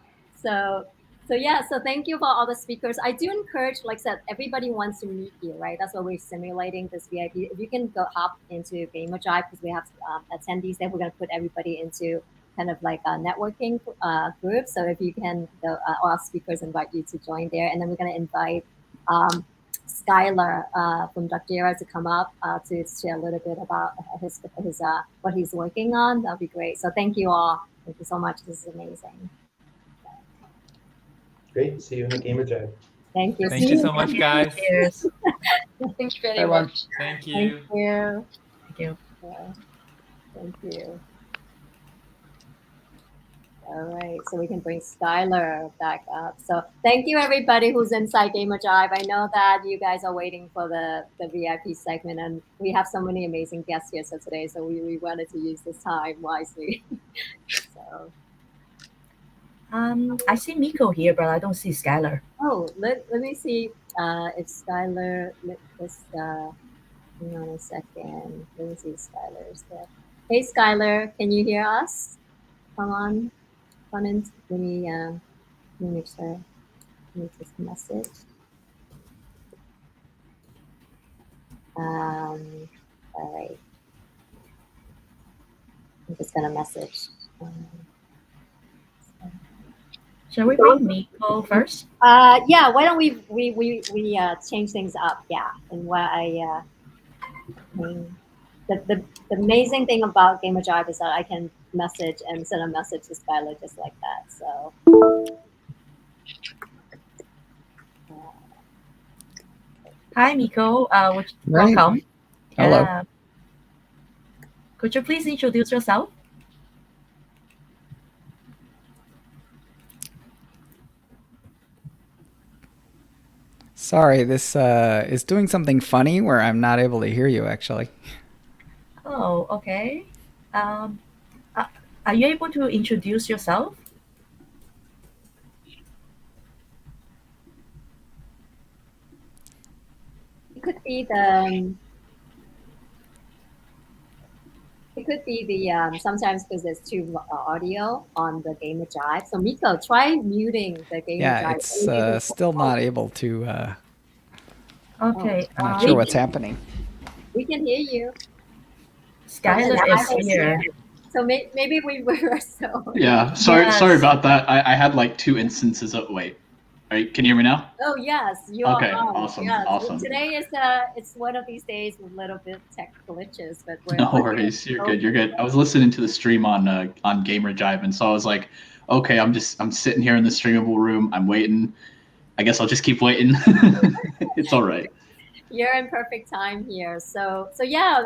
So yeah, so thank you for all the speakers. I do encourage, like I said, everybody wants to meet you, right? That's why we're simulating this VIP. If you can go hop into Gamer Jive, because we have attendees there, we're going to put everybody into kind of like a networking group. So if you can, all speakers invite you to join there. And then we're going to invite Skylar from Doctera to come up to share a little bit about his what he's working on. That'll be great. So thank you all. Thank you so much. This is amazing. Great. See you in the Gamer Jive. Thank you. Thank you so much, guys. Cheers. Thank you very much. Thank you. Thank you. Thank you. Yeah. Thank you. All right, so we can bring Skylar back up. So thank you everybody who's inside Gamer Jive. I know that you guys are waiting for the VIP segment, and we have so many amazing guests here today, so we wanted to use this time wisely. So. I see Miko here, but I don't see Skylar. Oh, let me see if Skylar, hang on a second. Let me see if Skylar is there. Hey Skylar, can you hear us? Come on in. Let me make sure. Let me just message. All right. I'm just gonna message. Shall we bring Miko first? Yeah. Why don't we change things up? Yeah. And what the amazing thing about Gamer Jive is that I can message and send a message to Skylar just like that. So. Hi, Miko. Welcome. Hello. Could you please introduce yourself? Sorry, this is doing something funny where I'm not able to hear you, actually. Oh, okay. Are you able to introduce yourself? It could be the. It could be the sometimes because there's too audio on the Gamer Jive. So Miko, try muting the Gamer Jive. Yeah, it's still not able to. Okay. I'm not sure what's happening. We can hear you. Skylar is here. So maybe we were so. Yeah, sorry about that. I had like two instances of wait. All right, can you hear me now? Oh yes, you okay, are on. awesome, Yes. awesome. Today is it's one of these days with a little bit tech glitches, but we're no worries. You're good. I was listening to the stream on Gamer Jive, and so I was like, okay, I'm sitting here in the streamable room. I'm waiting. I guess I'll just keep waiting. It's all right. You're in perfect time here. So yeah,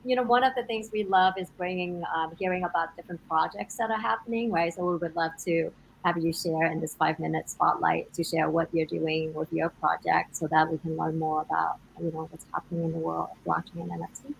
one of the things we love is bringing, hearing about different projects that are happening, right? So we would love to have you share in this 5-minute spotlight to share what you're doing with your project, so that we can learn more about what's happening in the world of blockchain and NFT.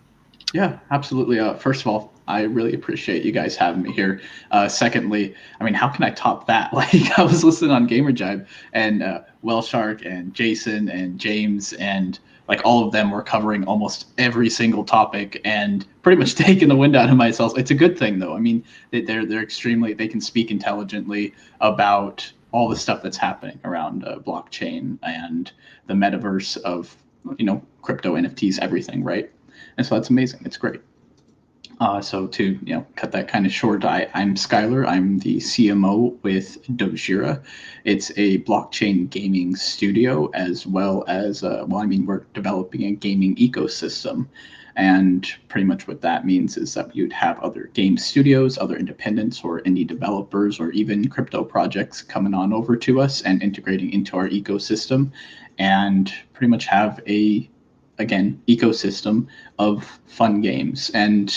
Yeah, absolutely. First of all, I really appreciate you guys having me here. Secondly, I mean, how can I top that? Like, I was listening on Gamer Jive, and Wellshark and Jason and James and like all of them were covering almost every single topic and pretty much taking the wind out of myself. It's a good thing, though. I mean, they're extremely, they can speak intelligently about all the stuff that's happening around blockchain and the metaverse of crypto, NFTs, everything, right? And so that's amazing. It's great. So to cut that kind of short, I'm Skylar. I'm the CMO with Dojira. It's a blockchain gaming studio, as well as we're developing a gaming ecosystem. And pretty much what that means is that you'd have other game studios, other independents or indie developers, or even crypto projects coming on over to us and integrating into our ecosystem, and pretty much have again, ecosystem of fun games. And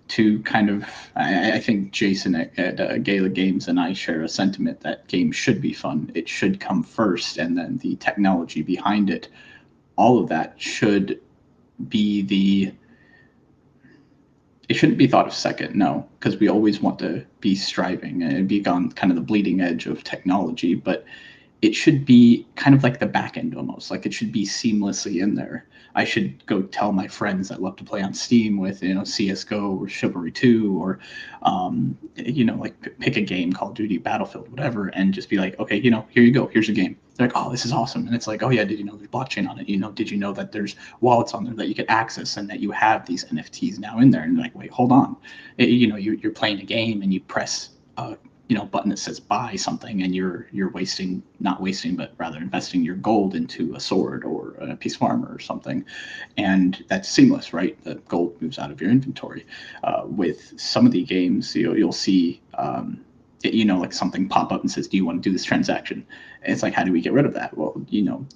to kind of, I think Jason at Gala Games and I share a sentiment that games should be fun. It should come first, and then the technology behind it, all of that should be it shouldn't be thought of second, no, because we always want to be striving and be on kind of the bleeding edge of technology, but it should be kind of like the back end almost. Like it should be seamlessly in there. I should go tell my friends that love to play on Steam with, CSGO or Chivalry 2 or, like pick a game, Call of Duty, Battlefield, whatever, and just be like, okay, here you go. Here's a game. They're like, oh, this is awesome. And it's like, oh yeah, did you know there's blockchain on it? Did you know that there's wallets on there that you can access and that you have these NFTs now in there? And like, wait, hold on. You're playing a game and you press button that says buy something, and you're not wasting, but rather investing your gold into a sword or a piece of armor or something, and that's seamless, right? The gold moves out of your inventory. With some of the games, you'll see, like something pop up and says, "Do you want to do this transaction?" And it's like, how do we get rid of that? Well, you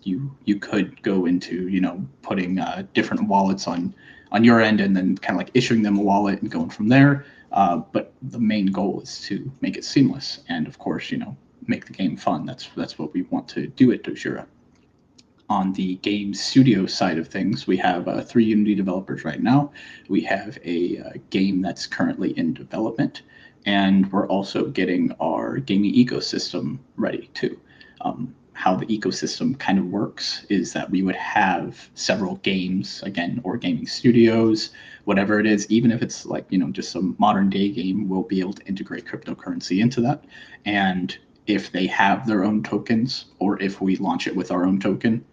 could go into putting different wallets on your end, and then kind of like issuing them a wallet and going from there. But the main goal is to make it seamless, and of course, make the game fun. That's what we want to do at Dojira. On the game studio side of things, we have 3 Unity developers right now. We have a game that's currently in development, and we're also getting our gaming ecosystem ready too. How the ecosystem kind of works is that we would have several games, again, or gaming studios, whatever it is, even if it's like, just a modern day game, we'll be able to integrate cryptocurrency into that. And if they have their own tokens, or if we launch it with our own token,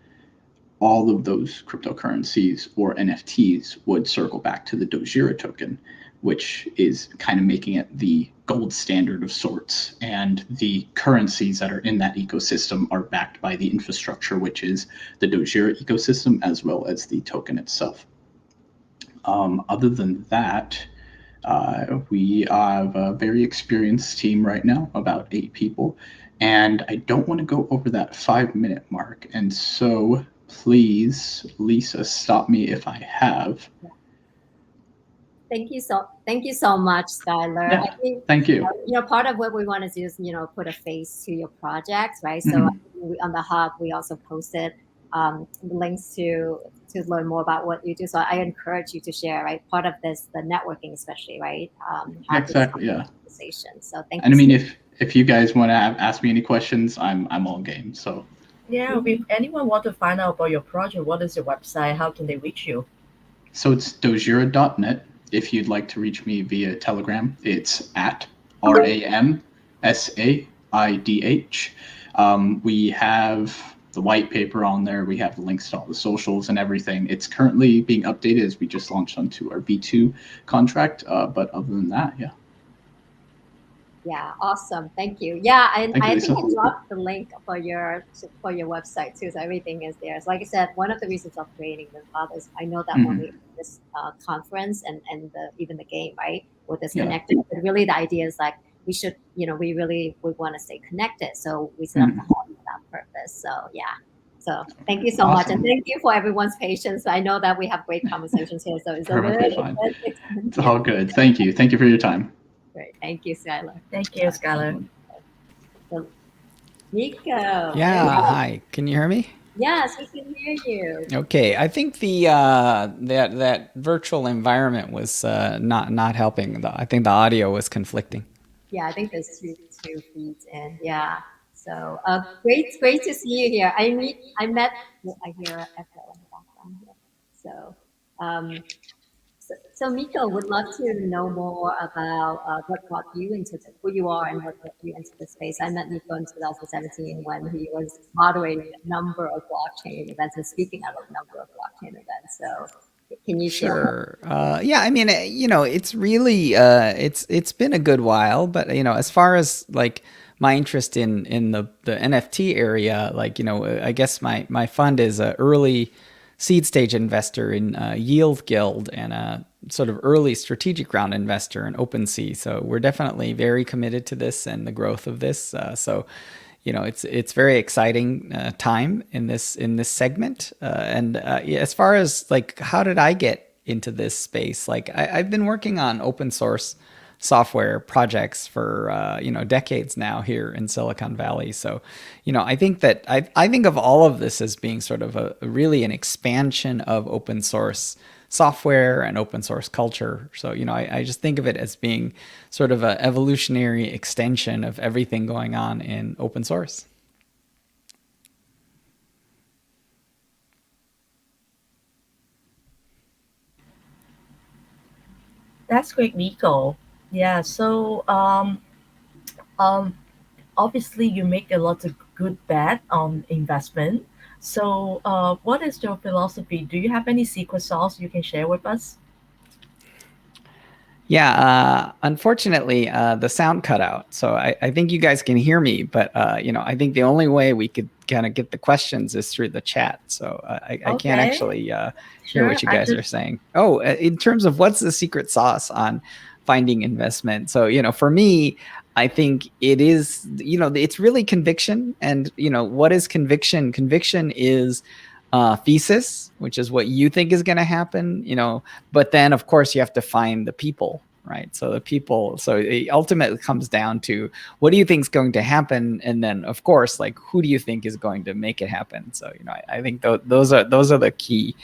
all of those cryptocurrencies or NFTs would circle back to the Dojira token, which is kind of making it the gold standard of sorts. And the currencies that are in that ecosystem are backed by the infrastructure, which is the Dojira ecosystem, as well as the token itself. Other than that, we have a very experienced team right now, about 8 people. And I don't want to go over that 5-minute mark. And so please, Lisa, stop me if I have. Thank you so much, Skylar. Yeah, I think, thank you. Part of what we want to do is, put a face to your project, right? So on the hub, we also posted links to learn more about what you do. So I encourage you to share, right? Part of this, the networking, especially, right? Exactly. Yeah. Conversation. So thank you. And I mean, if you guys want to ask me any questions, I'm all game. So. Yeah, if anyone want to find out about your project, what is your website? How can they reach you? So it's dojira.net. If you'd like to reach me via Telegram, it's at RAMSAIDH. We have the white paper on there. We have links to all the socials and everything. It's currently being updated as we just launched onto our V2 contract. But other than that, yeah. Yeah, awesome. Thank you. Yeah, and Thank you, I Lisa. think I dropped the link for your website too, so everything is there. So like I said, one of the reasons of creating the hub is I know that when we have this conference and even the game, right, with this connected, but really the idea is like we should, we want to stay connected. So we set up the hub for that purpose. So yeah. So thank you so much, and thank you for everyone's patience. I know that we have great conversations here, so it's perfectly fine. It's all good. Thank you. Thank you for your time. Great. Thank you, Skylar. Thank you, Skylar. So, Nico. Yeah, hi. Can you hear me? Yes, we can hear you. Okay, I think the that virtual environment was not helping. I think the audio was conflicting. Yeah, I think there's two feeds in. Yeah. So great to see you here. I hear an echo in the background here. So So Miko, would love to know more about what got you into who you are and what got you into the space. I met Miko in 2017 when he was moderating a number of blockchain events and speaking at a number of blockchain events. So can you share? Sure. Yeah, I mean, it's really it's been a good while, but as far as like my interest in the NFT area, like I guess my fund is a early seed stage investor in Yield Guild and a sort of early strategic round investor in OpenSea. So we're definitely very committed to this and the growth of this. So it's very exciting time in this segment. And as far as like how did I get into this space? Like I've been working on open source software projects for decades now here in Silicon Valley. So I think that I think of all of this as being sort of a really an expansion of open source software and open source culture. So I just think of it as being sort of an evolutionary extension of everything going on in open source. That's great, Miko. Yeah. So um, obviously you make a lot of good bet on investment. So what is your philosophy? Do you have any secret sauce you can share with us? Yeah, unfortunately, the sound cut out. So I think you guys can hear me, but I think the only way we could kind of get the questions is through the chat. So I can't Okay. actually hear Sure. what you guys are saying. Oh, in terms of what's the secret sauce on finding investment? So for me, I think it is it's really conviction. And what is conviction? Conviction is thesis, which is what you think is going to happen. But then of course you have to find the people, right? So the people, so it ultimately comes down to what do you think is going to happen, and then of course like who do you think is going to make it happen. So I think those are the key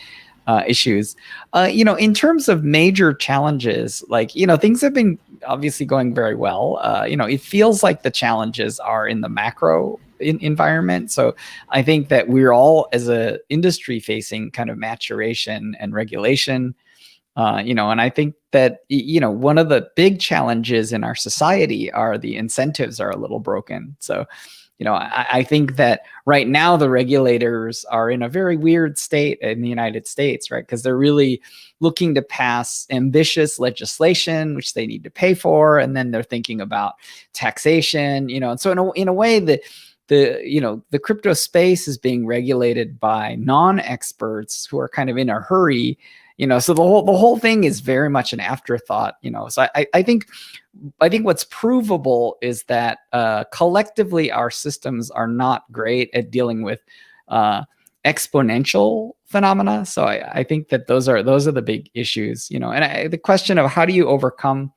issues. In terms of major challenges, like things have been obviously going very well. It feels like the challenges are in the macro environment. So I think that we're all as a industry facing kind of maturation and regulation. And I think that one of the big challenges in our society are the incentives are a little broken. So I think that right now the regulators are in a very weird state in the United States, right? Because they're really looking to pass ambitious legislation, which they need to pay for, and then they're thinking about taxation. And so in a way, the crypto space is being regulated by non-experts who are kind of in a hurry. So the whole thing is very much an afterthought. So I think what's provable is that collectively our systems are not great at dealing with exponential phenomena. So I think that those are the big issues. And the question of how do you overcome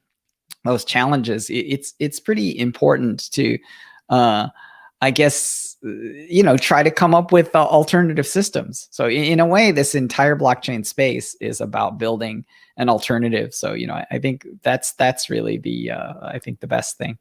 those challenges, it's pretty important to I guess, try to come up with alternative systems. So in a way, this entire blockchain space is about building an alternative. So, I think that's really I think the best thing.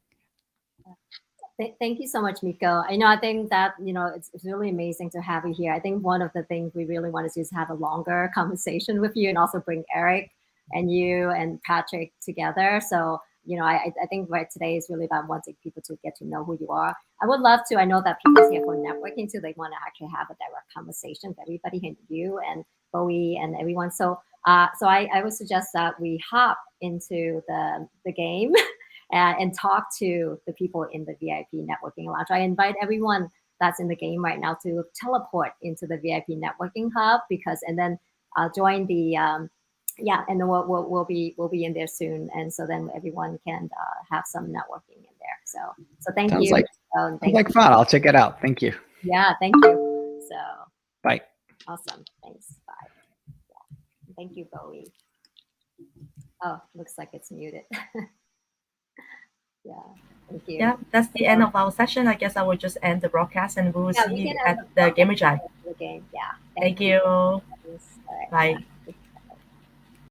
Thank you so much, Miko. I think that, it's really amazing to have you here. I think one of the things we really want to do is have a longer conversation with you and also bring Eric and you and Patrick together. So, I think right today is really about wanting people to get to know who you are. I would love to, I know that people's here for networking too. They want to actually have a direct conversation with everybody here, you and Bowie and everyone. So I would suggest that we hop into the game and talk to the people in the VIP networking lounge. I invite everyone that's in the game right now to teleport into the VIP networking hub and then join the and then we'll be in there soon, and so then everyone can have some networking in there. So thank Sounds you. Sounds like fun. I'll check it out. Thank you. Yeah, thank you. So bye. Awesome. Thanks. Bye. Yeah. Thank you, Bowie. Oh, looks like it's muted. Yeah. Thank you. Yeah, that's the end of our session. I guess I will just end the broadcast, and we will see you at the Gamer Jam. The game. Yeah. Thank you. Right. Bye. Yeah.